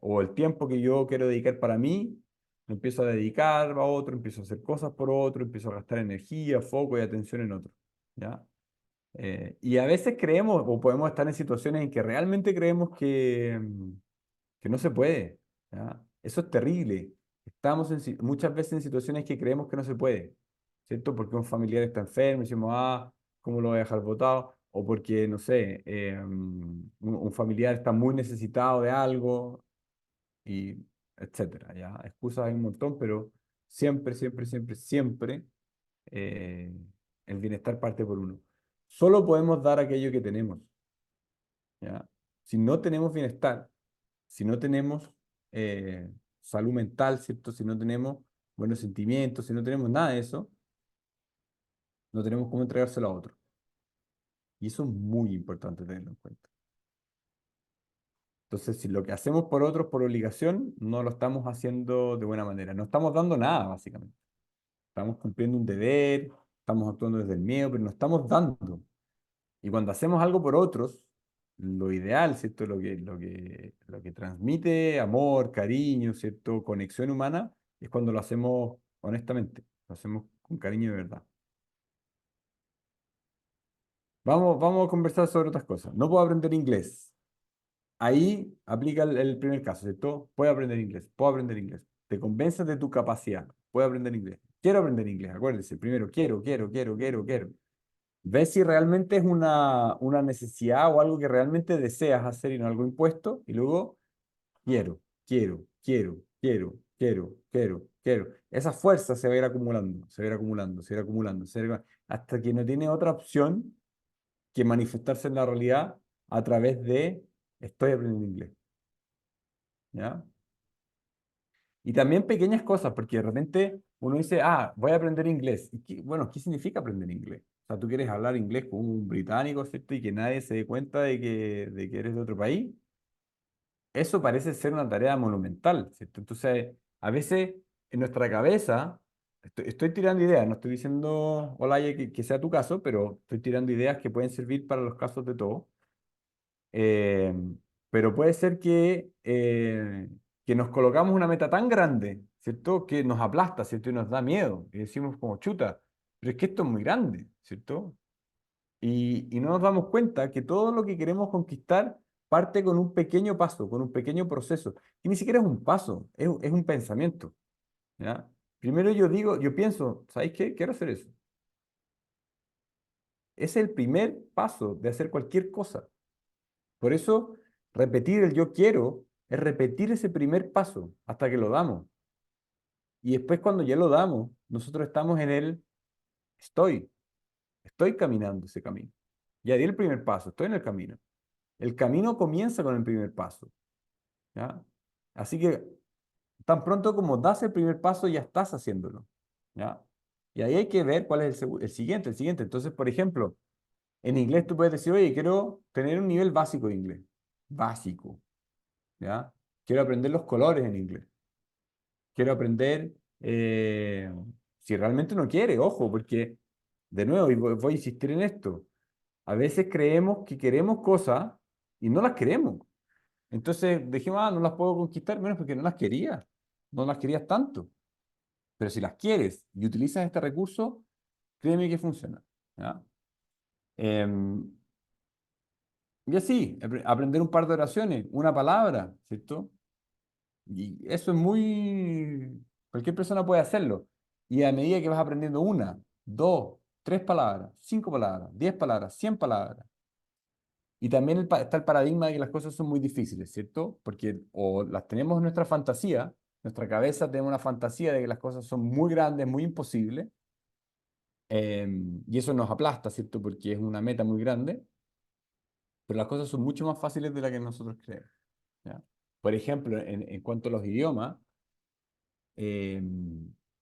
o el tiempo que yo quiero dedicar para mí, Me empiezo a dedicar a otro, empiezo a hacer cosas por otro, empiezo a gastar energía, foco y atención en otro. ¿Ya? Y a veces creemos o podemos estar en situaciones en que realmente creemos que no se puede. ¿Ya? Eso es terrible. Estamos muchas veces en situaciones que creemos que no se puede, ¿cierto? Porque un familiar está enfermo y decimos, ah, ¿cómo lo voy a dejar botado? O porque, no sé, un familiar está muy necesitado de algo y etcétera, ¿ya? Excusas hay un montón, pero siempre, siempre, siempre, siempre eh, el bienestar parte por uno. Solo podemos dar aquello que tenemos, ¿ya? Si no tenemos bienestar, si no tenemos salud mental, ¿cierto? Si no tenemos buenos sentimientos, si no tenemos nada de eso, no tenemos cómo entregárselo a otro. Y eso es muy importante tenerlo en cuenta. Entonces, si lo que hacemos por otros por obligación, no lo estamos haciendo de buena manera. No estamos dando nada, básicamente. Estamos cumpliendo un deber, estamos actuando desde el miedo, pero no estamos dando. Y cuando hacemos algo por otros, lo ideal, ¿cierto? Lo que transmite amor, cariño, ¿cierto? Conexión humana, es cuando lo hacemos honestamente, lo hacemos con cariño de verdad. Vamos a conversar sobre otras cosas. No puedo aprender inglés. Ahí aplica el primer caso, ¿cierto? Puedo aprender inglés, puedo aprender inglés. Te convences de tu capacidad, puedo aprender inglés. Quiero aprender inglés, acuérdese. Primero, quiero. Ves si realmente es una necesidad o algo que realmente deseas hacer y no algo impuesto. Y luego, quiero. Esa fuerza se va a ir acumulando, se va a ir acumulando, se va a ir acumulando, hasta que no tiene otra opción que manifestarse en la realidad a través de estoy aprendiendo inglés. ¿Ya? Y también pequeñas cosas, porque de repente uno dice, ah, voy a aprender inglés. Bueno, ¿qué significa aprender inglés? O sea, tú quieres hablar inglés con un británico, ¿cierto? Y que nadie se dé cuenta de que eres de otro país. Eso parece ser una tarea monumental, ¿cierto? Entonces, a veces en nuestra cabeza, estoy tirando ideas, no estoy diciendo, Olaya, que sea tu caso, pero estoy tirando ideas que pueden servir para los casos de todos. Eh, pero puede ser que nos colocamos una meta tan grande, ¿cierto? Que nos aplasta, ¿cierto? Y nos da miedo. Y decimos como chuta, pero es que esto es muy grande, ¿cierto? Y no nos damos cuenta que todo lo que queremos conquistar parte con un pequeño paso, con un pequeño proceso. Y ni siquiera es un paso, es un pensamiento, ¿ya? Primero yo pienso, ¿sabéis qué? Quiero hacer eso. Ese es el primer paso de hacer cualquier cosa. Por eso, repetir el yo quiero es repetir ese primer paso hasta que lo damos. Y después cuando ya lo damos, nosotros estamos en el estoy, estoy caminando ese camino. Ya di el primer paso, estoy en el camino. El camino comienza con el primer paso, ¿ya? Así que tan pronto como das el primer paso, ya estás haciéndolo, ¿ya? Y ahí hay que ver cuál es el siguiente, el siguiente. Entonces, por ejemplo, en inglés tú puedes decir, oye, quiero tener un nivel básico de inglés. Básico. ¿Ya? Quiero aprender los colores en inglés. Quiero aprender, si realmente uno quiere, ojo, porque, de nuevo, y voy a insistir en esto, a veces creemos que queremos cosas y no las queremos. Entonces dijimos, ah, no las puedo conquistar, menos porque no las querías, no las querías tanto. Pero si las quieres y utilizas este recurso, créeme que funciona. ¿Ya? Em, y así, aprender un par de oraciones, una palabra, ¿cierto? Y eso es muy... Cualquier persona puede hacerlo. Y a medida que vas aprendiendo una, dos, tres palabras, cinco palabras, 10 palabras, 100 palabras. Y también está el paradigma de que las cosas son muy difíciles, ¿cierto? Porque o las tenemos en nuestra fantasía, nuestra cabeza tenemos una fantasía de que las cosas son muy grandes, muy imposibles, y eso nos aplasta, ¿cierto? Porque es una meta muy grande, pero las cosas son mucho más fáciles de las que nosotros creemos, ¿ya? Por ejemplo, en cuanto a los idiomas, Eh,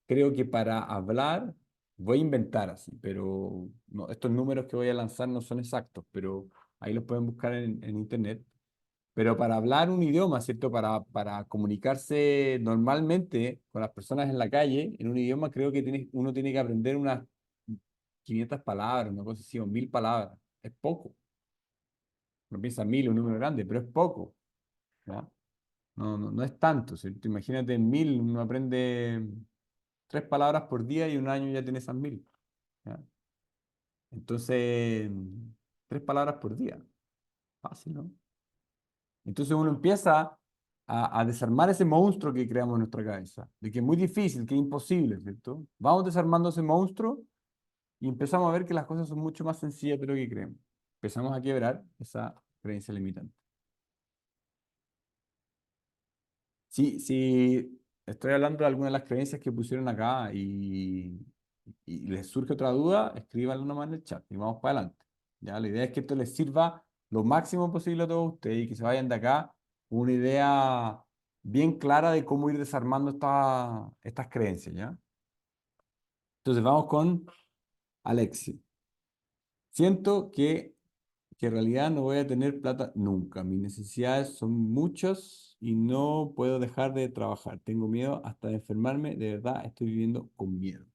creo que para hablar, voy a inventar así, pero estos números que voy a lanzar no son exactos, pero ahí los pueden buscar en internet. Pero para hablar un idioma, ¿cierto? Para comunicarse normalmente con las personas en la calle, en un idioma creo que uno tiene que aprender unas 500 palabras, una cosa así, o 1000 palabras. Es poco. No piensa 1000, un número grande, pero es poco, ¿ya? No es tanto, ¿cierto? Imagínate en 1000, uno aprende 3 palabras por día y un año ya tiene esas 1000. ¿Ya? Entonces, 3 palabras por día. Fácil, ¿no? Entonces uno empieza a desarmar ese monstruo que creamos en nuestra cabeza, de que es muy difícil, que es imposible, ¿cierto? Vamos desarmando ese monstruo y empezamos a ver que las cosas son mucho más sencillas de lo que creemos. Empezamos a quebrar esa creencia limitante. Sí, sí, estoy hablando de algunas de las creencias que pusieron acá y les surge otra duda, escríbanlo nomás en el chat y vamos para adelante. ¿Ya? La idea es que esto les sirva lo máximo posible a todos ustedes y que se vayan de acá con una idea bien clara de cómo ir desarmando estas creencias, ¿ya? Entonces vamos con Alexi. Siento que en realidad no voy a tener plata nunca. Mis necesidades son muchas y no puedo dejar de trabajar. Tengo miedo hasta de enfermarme. De verdad, estoy viviendo con miedo.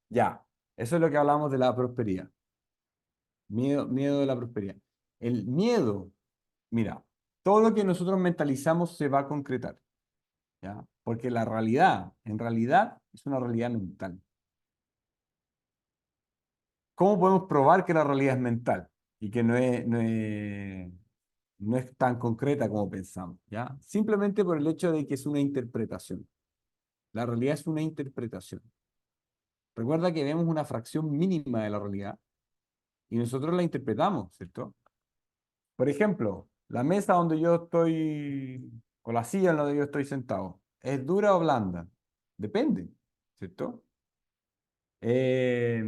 Ya, eso es lo que hablamos de la prosperidad. Miedo de la prosperidad. El miedo, mira, todo lo que nosotros mentalizamos se va a concretar, ¿ya? Porque la realidad, en realidad, es una realidad mental. ¿Cómo podemos probar que la realidad es mental y que no es tan concreta como pensamos? ¿Ya? Simplemente por el hecho de que es una interpretación. La realidad es una interpretación. Recuerda que vemos una fracción mínima de la realidad y nosotros la interpretamos, ¿cierto? Por ejemplo, la mesa donde yo estoy, o la silla en donde yo estoy sentado, ¿es dura o blanda? Depende, ¿cierto? Eh,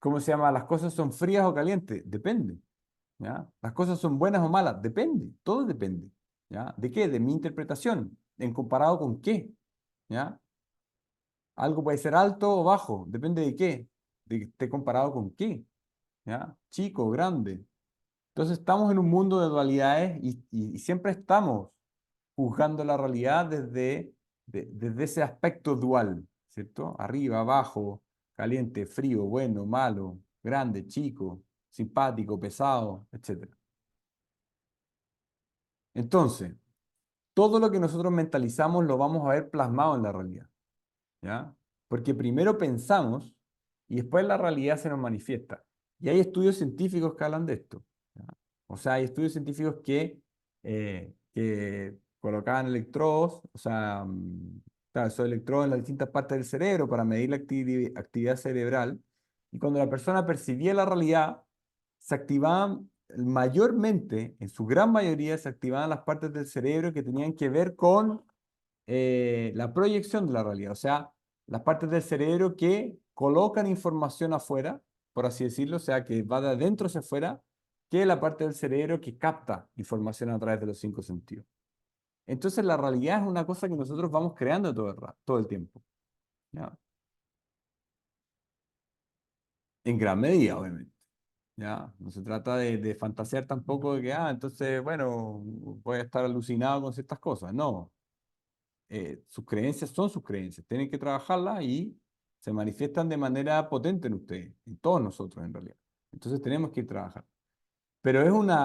¿Cómo se llama? ¿Las cosas son frías o calientes? Depende. ¿Ya? ¿Las cosas son buenas o malas? Depende, todo depende. ¿Ya? ¿De qué? De mi interpretación. ¿En comparado con qué? ¿Ya? Algo puede ser alto o bajo, depende de qué. De que esté comparado con qué. ¿Ya? Chico, grande. Entonces estamos en un mundo de dualidades y siempre estamos juzgando la realidad desde ese aspecto dual, ¿cierto? Arriba, abajo, caliente, frío, bueno, malo, grande, chico, simpático, pesado, etcétera. Entonces, todo lo que nosotros mentalizamos lo vamos a ver plasmado en la realidad, ¿ya? Porque primero pensamos y después la realidad se nos manifiesta. Y hay estudios científicos que hablan de esto, ¿ya? O sea, hay estudios científicos que colocaban electrodos, o sea, claro, esos electrodos en las distintas partes del cerebro para medir la actividad cerebral. Y cuando la persona percibía la realidad, se activaban mayormente, en su gran mayoría, se activaban las partes del cerebro que tenían que ver con la proyección de la realidad, o sea, las partes del cerebro que colocan información afuera, por así decirlo, o sea, que va de adentro hacia afuera, que la parte del cerebro que capta información a través de los 5 sentidos. Entonces, la realidad es una cosa que nosotros vamos creando todo el tiempo, ¿ya? En gran medida, obviamente. ¿Ya? No se trata de fantasear tampoco de que, entonces, bueno, voy a estar alucinado con ciertas cosas. No, sus creencias son sus creencias, tienen que trabajarlas y se manifiestan de manera potente en ustedes, en todos nosotros en realidad. Entonces tenemos que ir trabajando. Pero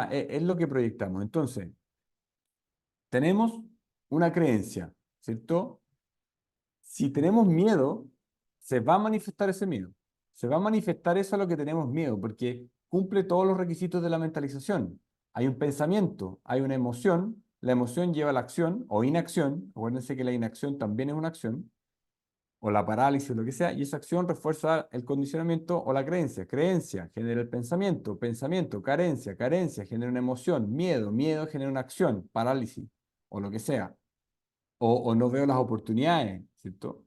es lo que proyectamos. Entonces, tenemos una creencia, ¿cierto? Si tenemos miedo, se va a manifestar ese miedo. Se va a manifestar eso a lo que tenemos miedo, porque cumple todos los requisitos de la mentalización. Hay un pensamiento, hay una emoción, la emoción lleva a la acción o inacción. Acuérdense que la inacción también es una acción, o la parálisis, o lo que sea, y esa acción refuerza el condicionamiento o la creencia. Creencia genera el pensamiento, pensamiento, carencia genera una emoción, miedo genera una acción, parálisis, o lo que sea. O no veo las oportunidades, ¿cierto?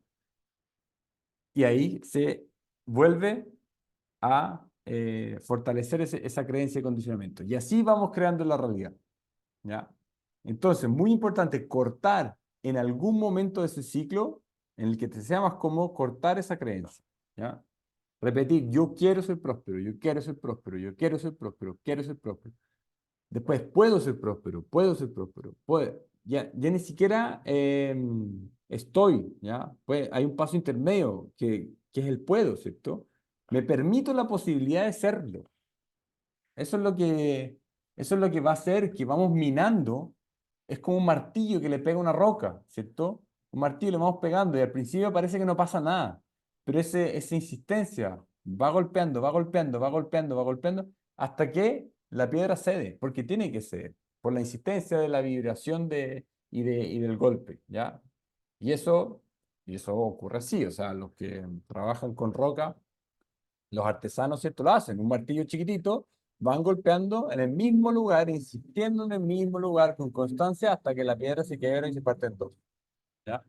Y ahí se vuelve a fortalecer esa creencia de condicionamiento. Y así vamos creando la realidad, ¿ya? Entonces, muy importante cortar en algún momento de ese ciclo en el que te sea más cómodo cortar esa creencia, ¿ya? Repetir, yo quiero ser próspero, yo quiero ser próspero, yo quiero ser próspero, quiero ser próspero. Después, puedo ser próspero, puedo ser próspero, puedo. Ya ni siquiera estoy, ¿ya? Pues hay un paso intermedio que es el puedo, ¿cierto? Me permito la posibilidad de serlo. Eso es lo que, eso es lo que va a hacer que vamos minando es como un martillo que le pega una roca, ¿cierto? Un martillo le vamos pegando y al principio parece que no pasa nada, pero esa insistencia va golpeando, va golpeando, va golpeando, va golpeando, hasta que la piedra cede, porque tiene que ceder, por la insistencia de la vibración y del golpe, ¿ya? Y eso, y eso ocurre así, o sea, los que trabajan con roca, los artesanos, ¿cierto? Lo hacen, un martillo chiquitito, van golpeando en el mismo lugar, insistiendo en el mismo lugar con constancia hasta que la piedra se quiebra y se parte en dos, ¿ya?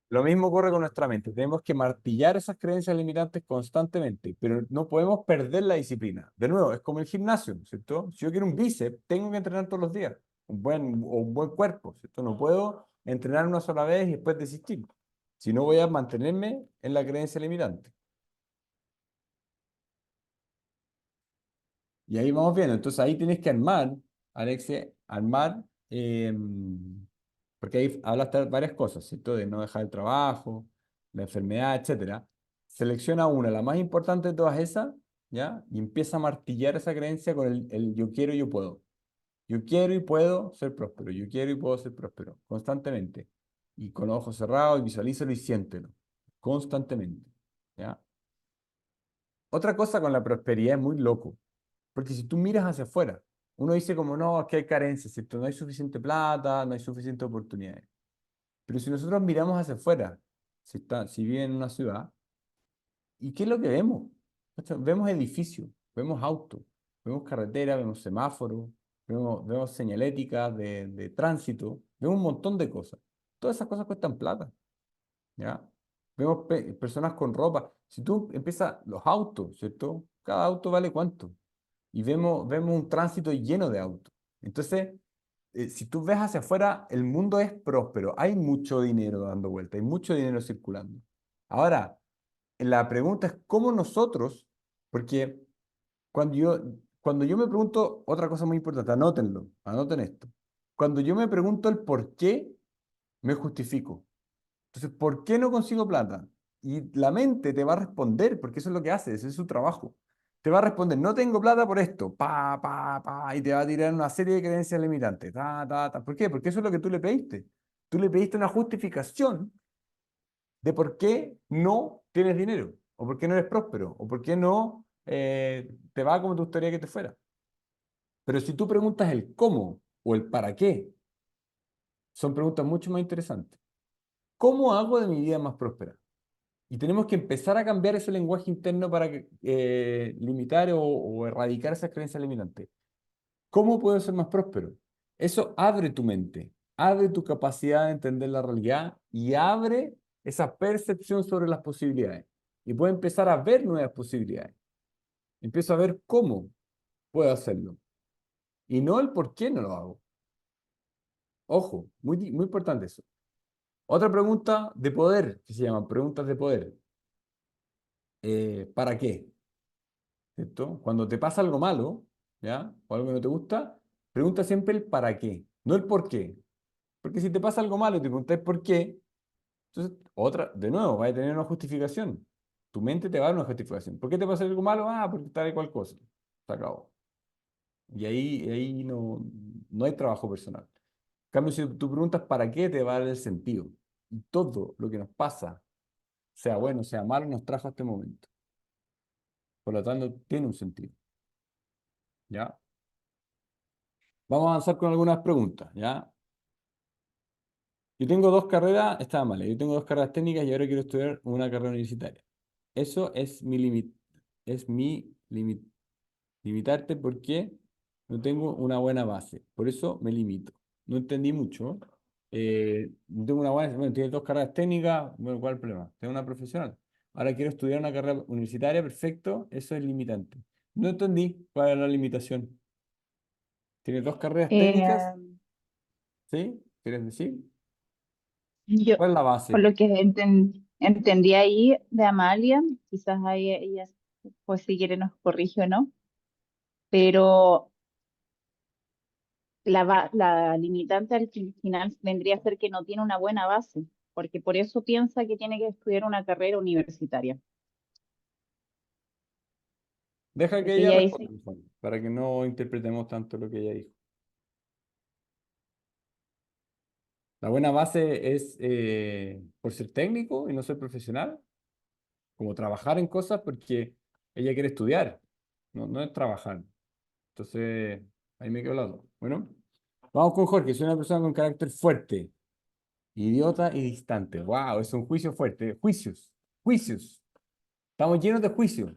Lo mismo ocurre con nuestra mente. Tenemos que martillar esas creencias limitantes constantemente, pero no podemos perder la disciplina. De nuevo, es como el gimnasio, ¿cierto? Si yo quiero un bíceps, tengo que entrenar todos los días, un buen cuerpo, ¿cierto? No puedo entrenar una sola vez y después desistir. Si no, voy a mantenerme en la creencia limitante. Y ahí vamos viendo. Entonces ahí tienes que armar, Alexia, armar, porque ahí hablaste de varias cosas, ¿cierto? De no dejar el trabajo, la enfermedad, etcétera. Selecciona una, la más importante de todas esas, ¿ya? Y empieza a martillar esa creencia con el yo quiero y yo puedo. Yo quiero y puedo ser próspero. Yo quiero y puedo ser próspero. Constantemente. Y con los ojos cerrados, visualízalo y siéntelo. Constantemente. ¿Ya? Otra cosa con la prosperidad es muy loco. Porque si tú miras hacia afuera, uno dice como, no, es que hay carencias, ¿cierto? No hay suficiente plata, no hay suficientes oportunidades. Pero si nosotros miramos hacia afuera, si viven en una ciudad, ¿y qué es lo que vemos? ¿Cachai? Vemos edificios, vemos autos, vemos carreteras, vemos semáforos, vemos señaléticas de tránsito, vemos un montón de cosas. Todas esas cosas cuestan plata, ¿ya? Vemos personas con ropa. Si tú empiezas, los autos, ¿cierto? Cada auto vale cuánto y vemos un tránsito lleno de autos. Entonces, si tú ves hacia afuera, el mundo es próspero, hay mucho dinero dando vuelta, hay mucho dinero circulando. Ahora, la pregunta es cómo nosotros, porque cuando yo, cuando yo me pregunto, otra cosa muy importante, anótenlo, anoten esto. Cuando yo me pregunto el por qué, me justifico. Entonces, ¿por qué no consigo plata? Y la mente te va a responder, porque eso es lo que hace, ese es su trabajo. Te va a responder, no tengo plata por esto, y te va a tirar una serie de creencias limitantes. ¿Por qué? Porque eso es lo que tú le pediste. Tú le pediste una justificación de por qué no tienes dinero, o por qué no eres próspero, o por qué no te va como te gustaría que te fuera. Pero si tú preguntas el cómo o el para qué, son preguntas mucho más interesantes. ¿Cómo hago de mi vida más próspera? Y tenemos que empezar a cambiar ese lenguaje interno para limitar o erradicar esas creencias limitantes. ¿Cómo puedo ser más próspero? Eso abre tu mente, abre tu capacidad de entender la realidad y abre esa percepción sobre las posibilidades. Y puedo empezar a ver nuevas posibilidades. Empiezo a ver cómo puedo hacerlo. Y no el por qué no lo hago. Ojo, muy importante eso. Otra pregunta de poder, que se llaman preguntas de poder. ¿Para qué? ¿Cierto? Cuando te pasa algo malo, ¿ya? O algo que no te gusta, pregunta siempre el para qué, no el por qué. Porque si te pasa algo malo y te preguntas por qué, entonces, de nuevo, va a tener una justificación. Tu mente te va a dar una justificación. ¿Por qué te pasa algo malo? Ah, porque tal y cual cosa. Se acabó. Y ahí no hay trabajo personal. En cambio, si tú preguntas para qué, te va a dar el sentido. Y todo lo que nos pasa, sea bueno, sea malo, nos trajo a este momento. Por lo tanto, tiene un sentido. ¿Ya? Vamos a avanzar con algunas preguntas, ¿ya? Yo tengo dos carreras, estaba mal, yo tengo dos carreras técnicas y ahora quiero estudiar una carrera universitaria. Eso es limitarte porque no tengo una buena base. Por eso me limito. No entendí mucho. No tengo una buena, bueno, tienes dos carreras técnicas, bueno, ¿cuál es el problema? Tengo una profesional. Ahora quiero estudiar una carrera universitaria, perfecto, eso es limitante. No entendí cuál es la limitación. Tienes dos carreras técnicas, Eh, ¿sí? ¿Quieres decir? yo, ¿Cuál es la por base? lo que entendí ahí de Amalia, quizás ahí ella, pues si quiere nos corrige o no, pero la limitante al final vendría a ser que no tiene una buena base, porque por eso piensa que tiene que estudiar una carrera universitaria. Deja que Porque ella ella dice, responda, para que no interpretemos tanto lo que ella dijo. La buena base es por ser técnico y no ser profesional, como trabajar en cosas porque ella quiere estudiar, no es trabajar. Entonces, ahí me quedo al lado. Bueno, vamos con Jorge, soy una persona con carácter fuerte, idiota y distante. Wow, es un juicio fuerte. Juicios, juicios. Estamos llenos de juicios.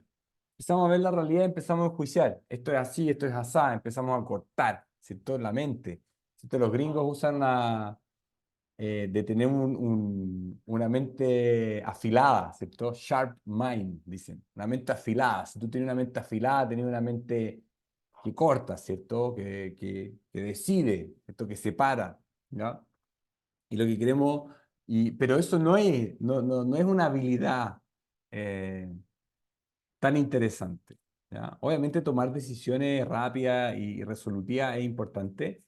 Empezamos a ver la realidad, empezamos a juiciar. Esto es así, esto es asá, empezamos a cortar, ¿cierto? La mente. ¿Cierto? Los gringos usan de tener una mente afilada, ¿cierto? Sharp mind, dicen. Una mente afilada. Si tú tienes una mente afilada, tienes una mente que corta, ¿cierto? Que decide, ¿cierto? Que separa, ¿ya? Y lo que queremos, pero eso no es una habilidad eh, tan interesante, ¿ya? Obviamente tomar decisiones rápidas y resolutivas es importante,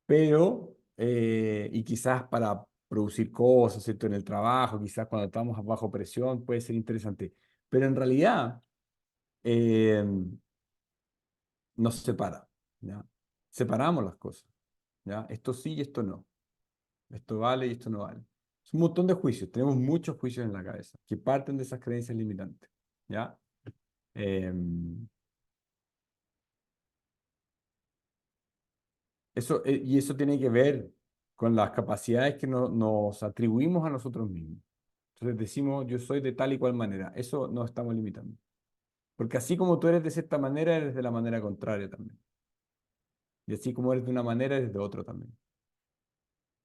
pero, y quizás para producir cosas, ¿cierto? En el trabajo, quizás cuando estamos bajo presión puede ser interesante, pero en realidad eh, nos separa, ¿ya? Separamos las cosas, ¿ya? Esto sí y esto no, esto vale y esto no vale. Es un montón de juicios, tenemos muchos juicios en la cabeza que parten de esas creencias limitantes, ¿ya? Y eso tiene que ver con las capacidades que nos atribuimos a nosotros mismos. Entonces decimos, yo soy de tal y cual manera. Eso nos estamos limitando. Porque así como tú eres de cierta manera, eres de la manera contraria también. Y así como eres de una manera, eres de otra también.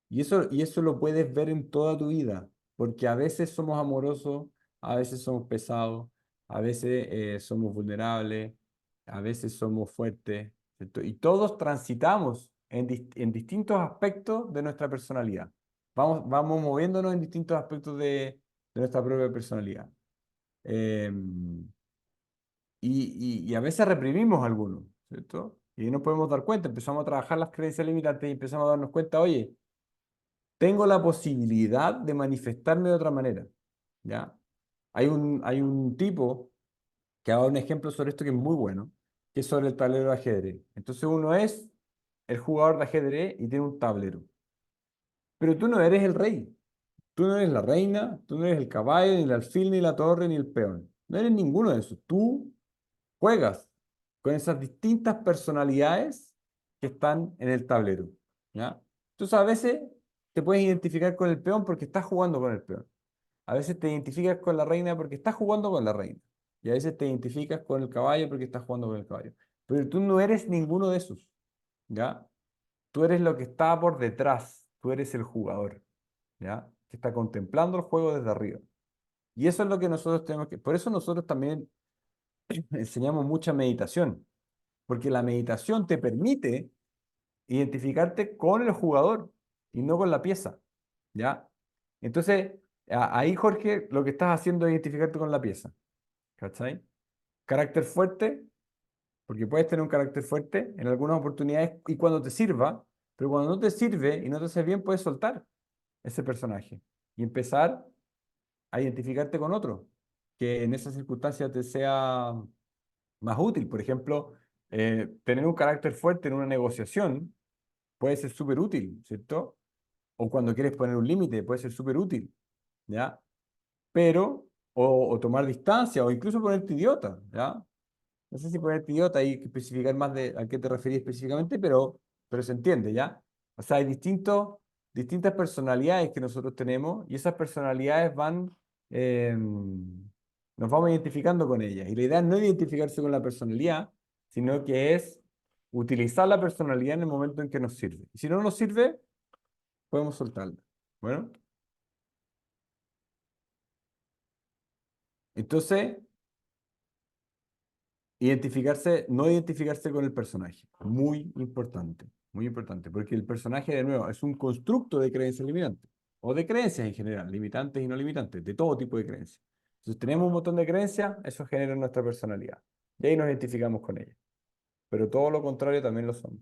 Y eso lo puedes ver en toda tu vida, porque a veces somos amorosos, a veces somos pesados, a veces somos vulnerables, a veces somos fuertes, ¿cierto? Y todos transitamos en distintos aspectos de nuestra personalidad. Vamos moviéndonos en distintos aspectos de nuestra propia personalidad. Y a veces reprimimos algunos, ¿cierto? Y nos podemos dar cuenta, empezamos a trabajar las creencias limitantes y empezamos a darnos cuenta, oye, tengo la posibilidad de manifestarme de otra manera, ¿ya? Hay un tipo que ha dado un ejemplo sobre esto que es muy bueno, que es sobre el tablero de ajedrez. Entonces uno es el jugador de ajedrez y tiene un tablero, pero tú no eres el rey, tú no eres la reina, tú no eres el caballo, ni el alfil, ni la torre, ni el peón. No eres ninguno de esos. Tú juegas con esas distintas personalidades que están en el tablero, ¿ya? Entonces a veces te puedes identificar con el peón porque estás jugando con el peón. A veces te identificas con la reina porque estás jugando con la reina. Y a veces te identificas con el caballo porque estás jugando con el caballo. Pero tú no eres ninguno de esos, ¿ya? Tú eres lo que está por detrás. Tú eres el jugador, ¿ya? Que está contemplando el juego desde arriba. Y eso es lo que nosotros tenemos que... Por eso nosotros también enseñamos mucha meditación, porque la meditación te permite identificarte con el jugador y no con la pieza, ¿ya? Entonces, ahí, Jorge, lo que estás haciendo es identificarte con la pieza, ¿cachai? Carácter fuerte, porque puedes tener un carácter fuerte en algunas oportunidades y cuando te sirva, pero cuando no te sirve y no te hace bien, puedes soltar ese personaje y empezar a identificarte con otro, que en esas circunstancias te sea más útil. Por ejemplo, tener un carácter fuerte en una negociación puede ser súper útil, ¿cierto? O cuando quieres poner un límite puede ser súper útil, ¿ya? Pero, o tomar distancia, o incluso ponerte idiota, ¿ya? No sé si ponerte idiota hay que especificar más de a qué te referís específicamente, pero se entiende, ¿ya? O sea, hay distintas personalidades que nosotros tenemos y esas personalidades nos vamos identificando con ellas. Y la idea no es identificarse con la personalidad, sino que es utilizar la personalidad en el momento en que nos sirve. Y si no nos sirve, podemos soltarla. Bueno, entonces, no identificarse con el personaje. Muy importante, porque el personaje, de nuevo, es un constructo de creencias limitantes, o de creencias en general, limitantes y no limitantes, de todo tipo de creencias. Entonces, tenemos un montón de creencias, eso genera nuestra personalidad. Y ahí nos identificamos con ella. Pero todo lo contrario también lo son.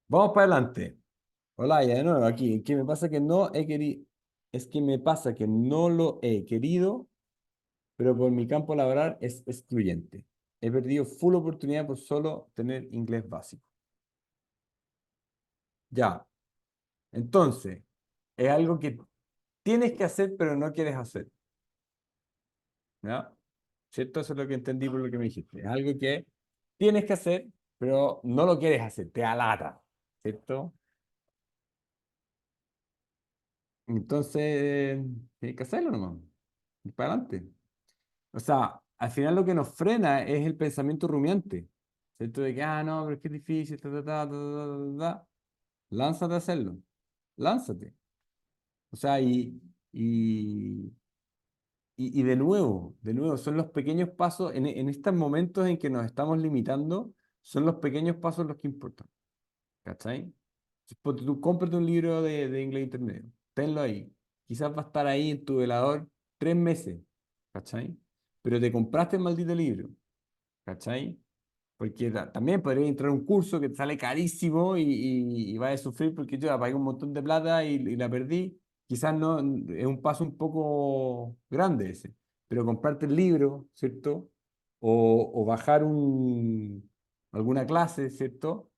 Vamos para adelante. Hola, ya de nuevo aquí. ¿Qué me pasa que no he querido? Es que me pasa que no lo he querido, pero por mi campo laboral es excluyente. He perdido full oportunidad por solo tener inglés básico. Ya. Entonces, es algo que tienes que hacer, pero no quieres hacer. ¿Ya? ¿Cierto? Eso es lo que entendí por lo que me dijiste. Es algo que tienes que hacer, pero no lo quieres hacer, te alata. ¿Cierto? Entonces, tienes que hacerlo nomás. Y para adelante. O sea, al final lo que nos frena es el pensamiento rumiante. ¿Cierto? De que, no, pero es que es difícil, ta, ta, ta, ta, ta, ta, ta. Lánzate a hacerlo. Lánzate. O sea, y de nuevo, son los pequeños pasos, en estos momentos en que nos estamos limitando, son los pequeños pasos los que importan. ¿Cachai? Entonces, ponte tú, cómprate un libro de inglés intermedio, tenlo ahí. Quizás va a estar ahí en tu velador 3 meses, ¿cachai? Pero te compraste el maldito libro, ¿cachai? Porque también podría entrar a un curso que te sale carísimo y vas a sufrir porque yo pagué un montón de plata y la perdí. Quizás no es un paso un poco grande ese, pero comprarte el libro, ¿cierto? O bajar alguna clase, ¿cierto?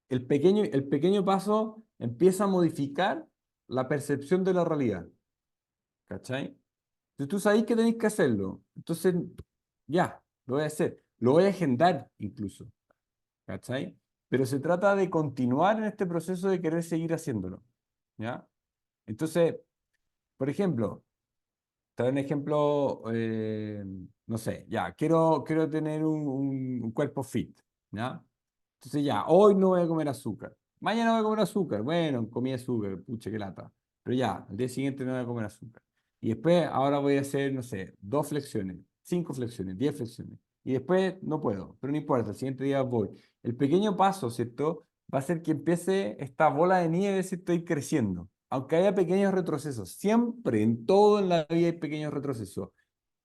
El pequeño paso empieza a modificar la percepción de la realidad, ¿cachai? Entonces tú sabes que tenéis que hacerlo, entonces ya, lo voy a hacer, lo voy a agendar incluso. ¿Cachai? Pero se trata de continuar en este proceso de querer seguir haciéndolo, ¿ya? Entonces, por ejemplo, te doy un ejemplo, no sé, ya, quiero tener un cuerpo fit, ¿ya? Entonces ya, hoy no voy a comer azúcar, mañana voy a comer azúcar, bueno, comí azúcar, pucha, qué lata, pero ya, al día siguiente no voy a comer azúcar. Y después, ahora voy a hacer, no sé, 2 flexiones, 5 flexiones, 10 flexiones. Y después no puedo, pero no importa, el siguiente día voy. El pequeño paso, ¿cierto? Va a ser que empiece esta bola de nieve, ¿cierto? Ir creciendo. Aunque haya pequeños retrocesos, siempre en todo en la vida hay pequeños retrocesos.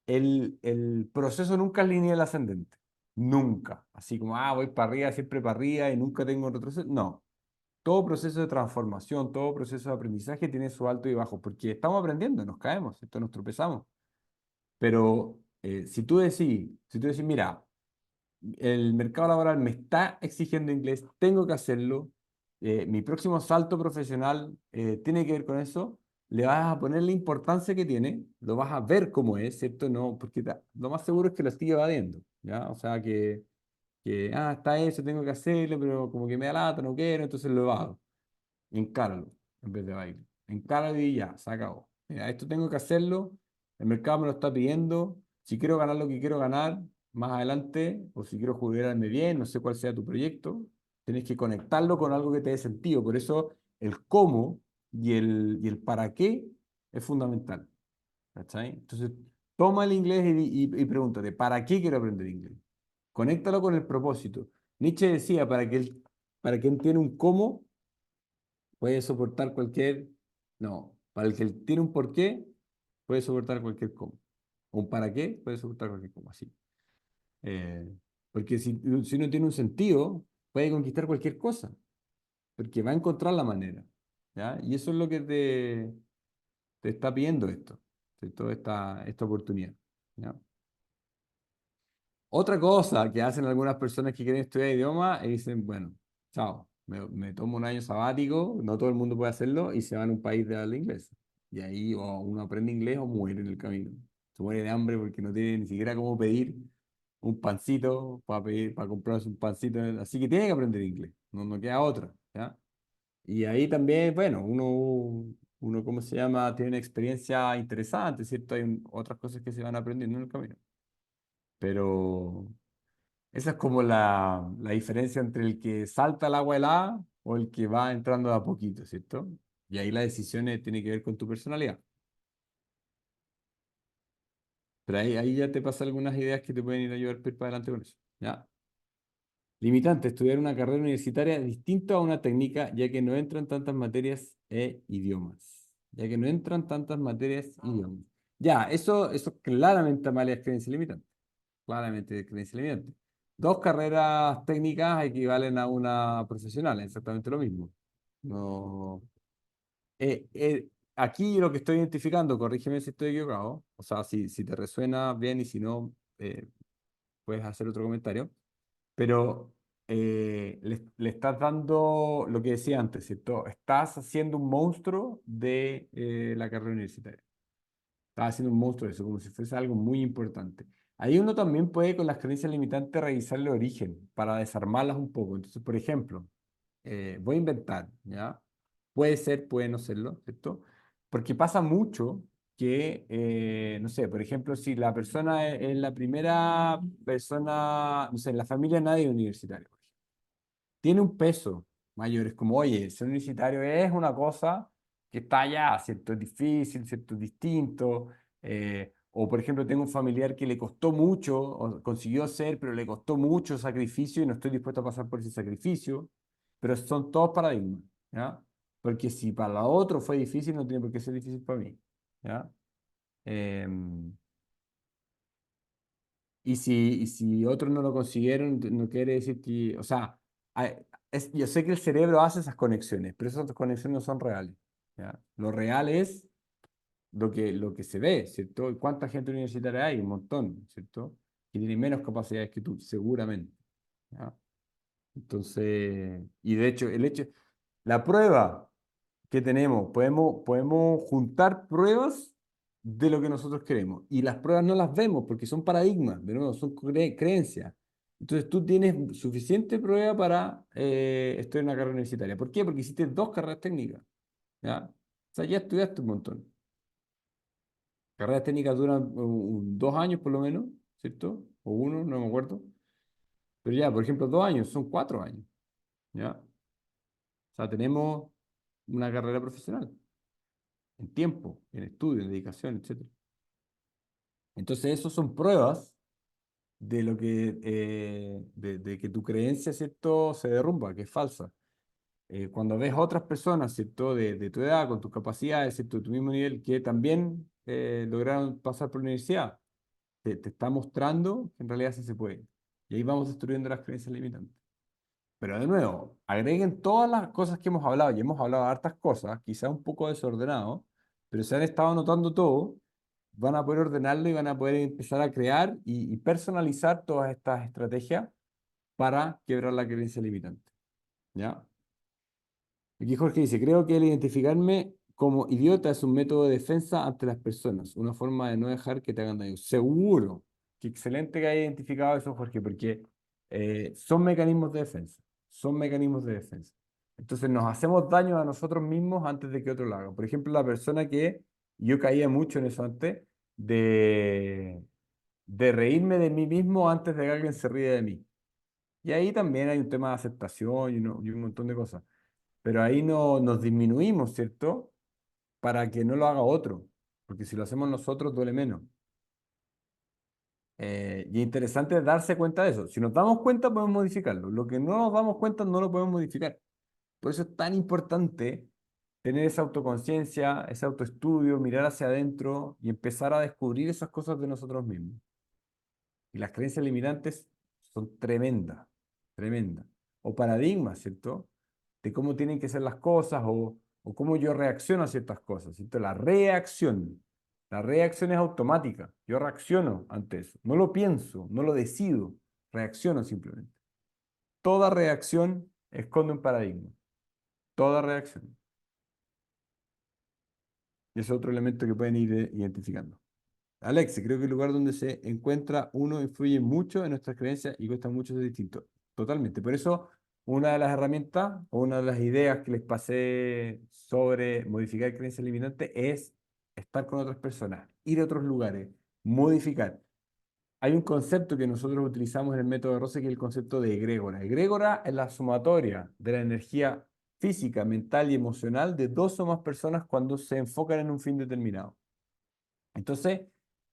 El proceso nunca es lineal ascendente. Nunca. Así como, voy para arriba, siempre para arriba y nunca tengo un retroceso. No. Todo proceso de transformación, todo proceso de aprendizaje tiene su alto y bajo, porque estamos aprendiendo, nos caemos, esto nos tropezamos. Pero si tú decís, mira, el mercado laboral me está exigiendo inglés, tengo que hacerlo, mi próximo salto profesional tiene que ver con eso, le vas a poner la importancia que tiene, lo vas a ver cómo es, ¿cierto? No, porque lo más seguro es que lo sigue evadiendo, ¿ya? O sea, está eso, tengo que hacerlo, pero como que me da lata, no quiero, entonces lo evado. Encáralo en vez de bailar. Encáralo y ya, se acabó. Mira, esto tengo que hacerlo, el mercado me lo está pidiendo. Si quiero ganar lo que quiero ganar más adelante, o si quiero jubilarme bien, no sé cuál sea tu proyecto, tienes que conectarlo con algo que te dé sentido. Por eso el cómo y el para qué es fundamental. ¿Cachai? Entonces, toma el inglés y pregúntate, ¿para qué quiero aprender inglés? Conéctalo con el propósito. Nietzsche decía, para quien tiene un cómo, puede soportar cualquier, no, para el que tiene un porqué, puede soportar cualquier cómo. Un para qué, puede soportar cualquier cómo, así. Eh, porque si uno tiene un sentido, puede conquistar cualquier cosa, porque va a encontrar la manera, ¿ya? Y eso es lo que te está pidiendo esto, toda esta oportunidad, ¿ya? Otra cosa que hacen algunas personas que quieren estudiar idioma es dicen, bueno, chao, me tomo un año sabático, no todo el mundo puede hacerlo, y se van a un país de habla inglesa. Y ahí o uno aprende inglés o muere en el camino. Se muere de hambre porque no tiene ni siquiera cómo pedir un pancito para comprarse un pancito. Así que tiene que aprender inglés, no queda otra, ¿ya? Y ahí también, bueno, uno, ¿cómo se llama? Tiene una experiencia interesante, ¿cierto? Hay otras cosas que se van aprendiendo en el camino. Pero esa es como la diferencia entre el que salta al agua helada o el que va entrando de a poquito, ¿cierto? Y ahí la decisión tiene que ver con tu personalidad. Pero ahí ya te pasan algunas ideas que te pueden ir a ayudar a ir para adelante con eso. ¿Ya? Limitante, estudiar una carrera universitaria distinta a una técnica, ya que no entran tantas materias e idiomas. Ya que no entran tantas materias e idiomas. Ya, eso claramente Amalia es creencia limitante. Claramente es creencia limitante. 2 carreras técnicas equivalen a una profesional, es exactamente lo mismo. No, aquí lo que estoy identificando, corrígeme si estoy equivocado, o sea, si te resuena bien y si no, puedes hacer otro comentario, pero le estás dando lo que decía antes, ¿cierto? Estás haciendo un monstruo de la carrera universitaria. Estás haciendo un monstruo de eso, como si fuese algo muy importante. Ahí uno también puede, con las creencias limitantes, revisar el origen para desarmarlas un poco. Entonces, por ejemplo, voy a inventar, ¿ya? Puede ser, puede no serlo, ¿cierto? Porque pasa mucho que, no sé, por ejemplo, si la persona es la primera persona, no sé, en la familia nadie es universitario, por ejemplo, tiene un peso mayor. Es como, oye, ser universitario es una cosa que está allá, ¿cierto? Es difícil, ¿cierto? Es distinto. O, por ejemplo, tengo un familiar que le costó mucho, o consiguió ser, pero le costó mucho sacrificio y no estoy dispuesto a pasar por ese sacrificio. Pero son todos paradigmas, ¿ya? Porque si para otro fue difícil, no tiene por qué ser difícil para mí, ¿ya? Em, y si otros no lo consiguieron, no quiere decir que, o sea, hay- yo sé que el cerebro hace esas conexiones, pero esas conexiones no son reales, ¿ya? Lo real es lo que se ve, ¿cierto? ¿Y cuánta gente universitaria hay? Un montón, ¿cierto? Que tiene menos capacidades que tú, seguramente, ¿ya? Entonces, y de hecho, la prueba que tenemos, podemos juntar pruebas de lo que nosotros creemos. Y las pruebas no las vemos porque son paradigmas, de nuevo, son creencias. Entonces tú tienes suficiente prueba para estudiar una carrera universitaria. ¿Por qué? Porque hiciste dos carreras técnicas, ¿ya? O sea, ya estudiaste un montón. Carreras técnicas duran 2 años por lo menos, ¿cierto? O uno, no me acuerdo. Pero ya, por ejemplo, 2 años, son 4 años, ¿ya? O sea, tenemos una carrera profesional en tiempo, en estudio, en dedicación, etcétera. Entonces, eso son pruebas de lo que, de que tu creencia, ¿cierto?, se derrumba, que es falsa. Cuando ves a otras personas, ¿cierto?, de tu edad, con tus capacidades, ¿cierto?, de tu mismo nivel, que también lograron pasar por la universidad, te está mostrando que en realidad sí se puede. Y ahí vamos destruyendo las creencias limitantes. Pero de nuevo, agreguen todas las cosas que hemos hablado, y hemos hablado de hartas cosas, quizás un poco desordenado, pero se han estado anotando todo, van a poder ordenarlo y van a poder empezar a crear y personalizar todas estas estrategias para quebrar la creencia limitante. ¿Ya? Aquí Jorge dice, creo que el identificarme como idiota es un método de defensa ante las personas, una forma de no dejar que te hagan daño. Seguro. Qué excelente que haya identificado eso, Jorge, porque son mecanismos de defensa. Son mecanismos de defensa. Entonces nos hacemos daño a nosotros mismos antes de que otro lo haga. Por ejemplo, la persona que yo caía mucho en eso antes, de reírme de mí mismo antes de que alguien se ríe de mí. Y ahí también hay un tema de aceptación y un montón de cosas. Pero ahí no nos disminuimos, ¿cierto? Para que no lo haga otro, porque si lo hacemos nosotros duele menos. Y es interesante darse cuenta de eso. Si nos damos cuenta, podemos modificarlo. Lo que no nos damos cuenta, no lo podemos modificar. Por eso es tan importante tener esa autoconciencia, ese autoestudio, mirar hacia adentro y empezar a descubrir esas cosas de nosotros mismos. Y las creencias limitantes son tremendas, tremendas. O paradigmas, ¿cierto? De cómo tienen que ser las cosas o cómo yo reacciono a ciertas cosas, ¿cierto? La reacción. La reacción es automática. Yo reacciono ante eso. No lo pienso, no lo decido. Reacciono simplemente. Toda reacción esconde un paradigma. Toda reacción. Y ese es otro elemento que pueden ir identificando. Alex, creo que el lugar donde se encuentra uno influye mucho en nuestras creencias y cuesta mucho ser distinto. Totalmente. Por eso, una de las herramientas o una de las ideas que les pasé sobre modificar creencias limitantes es estar con otras personas, ir a otros lugares, modificar. Hay un concepto que nosotros utilizamos en el método de Rose que es el concepto de egrégora. Egrégora es la sumatoria de la energía física, mental y emocional de dos o más personas cuando se enfocan en un fin determinado. Entonces,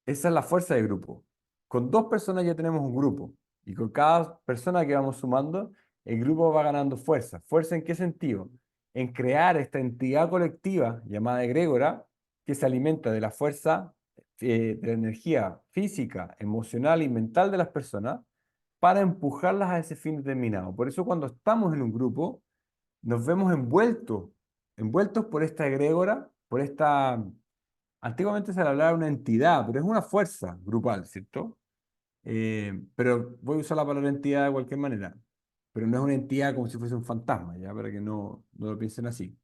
esa es la fuerza de grupo. Con dos personas ya tenemos un grupo y con cada persona que vamos sumando, el grupo va ganando fuerza. ¿Fuerza en qué sentido? En crear esta entidad colectiva llamada egrégora que se alimenta de la fuerza, de la energía física, emocional y mental de las personas para empujarlas a ese fin determinado. Por eso cuando estamos en un grupo, nos vemos envueltos por esta egrégora, por esta. Antiguamente se le hablaba de una entidad, pero es una fuerza grupal, ¿cierto? Pero voy a usar la palabra entidad de cualquier manera. pero no es una entidad como si fuese un fantasma, ¿ya? Para que no lo piensen así.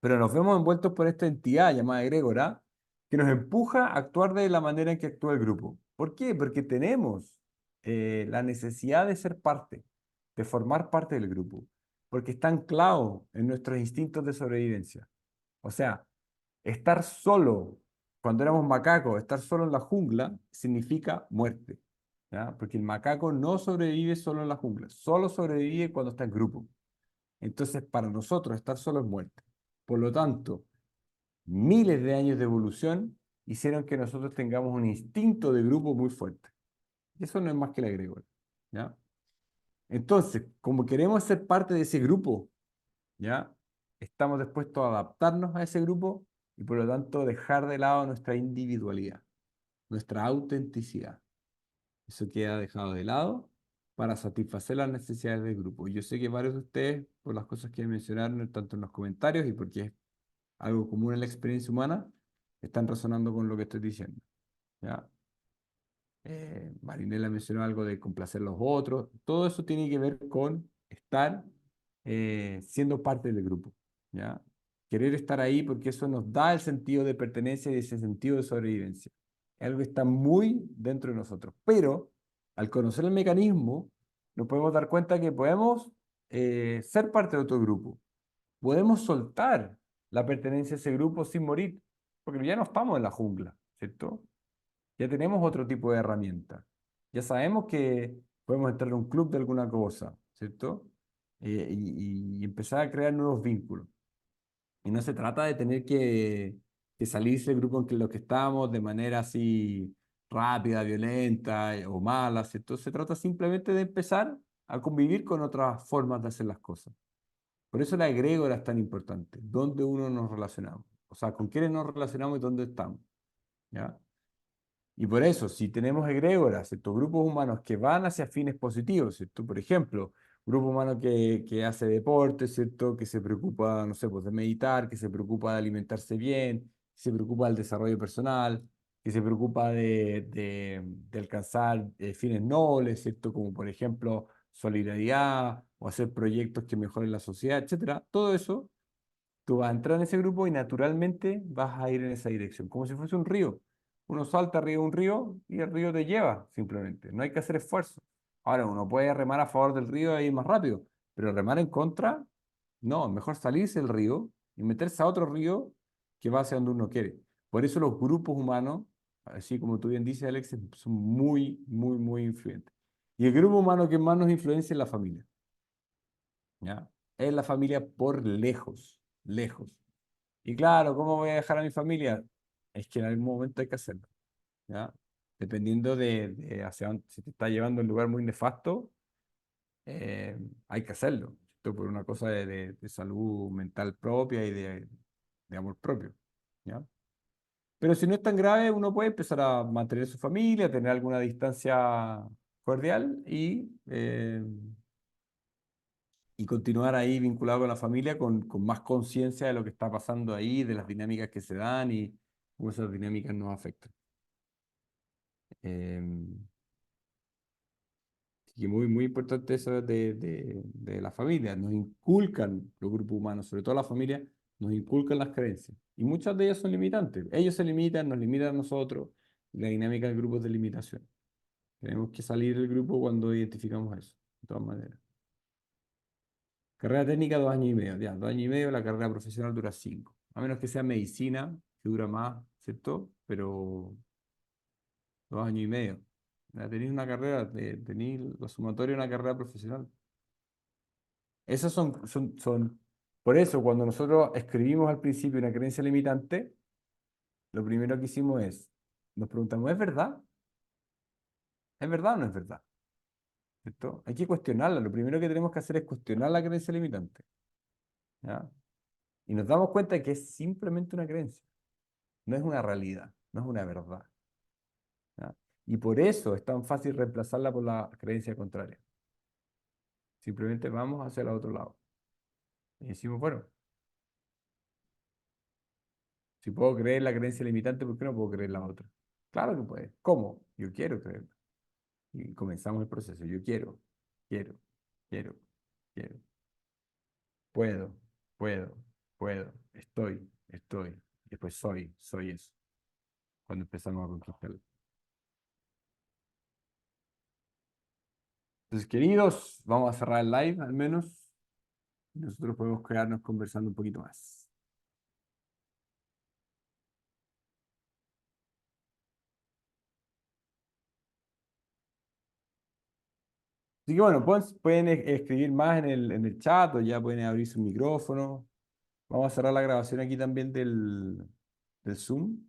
Pero nos vemos envueltos por esta entidad llamada egrégora que nos empuja a actuar de la manera en que actúa el grupo. ¿Por qué? Porque tenemos la necesidad de ser parte, de formar parte del grupo, porque está anclado en nuestros instintos de sobrevivencia. O sea, estar solo, cuando éramos macacos, estar solo en la jungla significa muerte, ¿ya? Porque el macaco no sobrevive solo en la jungla, solo sobrevive cuando está en grupo. Entonces, para nosotros, estar solo es muerte. Por lo tanto, miles de años de evolución hicieron que nosotros tengamos un instinto de grupo muy fuerte. Y eso no es más que la egregora, ¿ya? Entonces, como queremos ser parte de ese grupo, ¿ya? Estamos dispuestos a adaptarnos a ese grupo y por lo tanto dejar de lado nuestra individualidad, nuestra autenticidad. Eso queda dejado de lado para satisfacer las necesidades del grupo. Y yo sé que varios de ustedes, por las cosas que mencionaron tanto en los comentarios y porque es algo común en la experiencia humana, están razonando con lo que estoy diciendo. ¿Ya? Marinela mencionó algo de complacer a los otros. Todo eso tiene que ver con estar siendo parte del grupo. ¿Ya? Querer estar ahí porque eso nos da el sentido de pertenencia y ese sentido de sobrevivencia. Es algo que está muy dentro de nosotros. Pero al conocer el mecanismo, nos podemos dar cuenta que podemos ser parte de otro grupo. Podemos soltar la pertenencia a ese grupo sin morir, porque ya no estamos en la jungla, ¿cierto? Ya tenemos otro tipo de herramienta. Ya sabemos que podemos entrar a un club de alguna cosa, ¿cierto? Y empezar a crear nuevos vínculos. Y no se trata de tener que salirse del grupo en lo que estamos de manera así rápida, violenta o mala, ¿cierto? Se trata simplemente de empezar a convivir con otras formas de hacer las cosas. Por eso la egrégora es tan importante. ¿Dónde uno nos relacionamos? O sea, ¿con quiénes nos relacionamos y dónde estamos? ¿Ya? Y por eso, si tenemos egrégoras, estos grupos humanos que van hacia fines positivos, ¿cierto? Por ejemplo, grupo humano que hace deporte, ¿cierto? Que se preocupa, no sé, pues de meditar, que se preocupa de alimentarse bien, que se preocupa del desarrollo personal, que se preocupa de alcanzar fines nobles, ¿cierto? Como por ejemplo solidaridad o hacer proyectos que mejoren la sociedad, etcétera. Todo eso tú vas a entrar en ese grupo y naturalmente vas a ir en esa dirección, como si fuese un río. Uno salta arriba de un río y el río te lleva simplemente. No hay que hacer esfuerzo. Ahora, uno puede remar a favor del río e ir más rápido, pero remar en contra, no, mejor salirse del río y meterse a otro río que va hacia donde uno quiere. Por eso los grupos humanos, así como tú bien dices, Alex, son muy, muy, muy influyentes. Y el grupo humano que más nos influencia es la familia. ¿Ya? Es la familia por lejos, lejos. Y claro, ¿cómo voy a dejar a mi familia? Es que en algún momento hay que hacerlo, ¿ya? Dependiendo de hacia dónde, si te está llevando a un lugar muy nefasto, hay que hacerlo. Esto por una cosa de salud mental propia y de amor propio, ¿ya? Pero si no es tan grave, uno puede empezar a mantener su familia, tener alguna distancia cordial y continuar ahí vinculado con la familia con más conciencia de lo que está pasando ahí, de las dinámicas que se dan y cómo esas dinámicas nos afectan. Así que muy, muy importante eso de la familia. Nos inculcan los grupos humanos, sobre todo la familia, nos inculcan las creencias. Y muchas de ellas son limitantes. Ellos se limitan, nos limitan a nosotros. La dinámica del grupo es de limitación. Tenemos que salir del grupo cuando identificamos eso, de todas maneras. Carrera técnica, 2 años y medio. Ya, 2 años y medio, la carrera profesional dura 5. A menos que sea medicina, que dura más, ¿cierto? Pero 2 años y medio. Ya tenéis una carrera, tenéis la sumatoria de una carrera profesional. Esas son. Por eso, cuando nosotros escribimos al principio una creencia limitante, lo primero que hicimos nos preguntamos, ¿es verdad? ¿Es verdad o no es verdad? ¿Cierto? Hay que cuestionarla. Lo primero que tenemos que hacer es cuestionar la creencia limitante. ¿Ya? Y nos damos cuenta de que es simplemente una creencia. No es una realidad, no es una verdad. ¿Ya? Y por eso es tan fácil reemplazarla por la creencia contraria. Simplemente vamos hacia el otro lado. Y decimos, bueno, si puedo creer la creencia limitante, ¿por qué no puedo creer la otra? Claro que puede. ¿Cómo? Yo quiero creerla. Y comenzamos el proceso. Yo quiero, quiero. quiero, quiero, puedo, puedo, puedo, estoy. Y después soy eso. Cuando empezamos a conquistarlo. Entonces, queridos, vamos a cerrar el live al menos. Nosotros podemos quedarnos conversando un poquito más. Así que bueno, pueden escribir más en el chat o ya pueden abrir su micrófono. Vamos a cerrar la grabación aquí también del Zoom.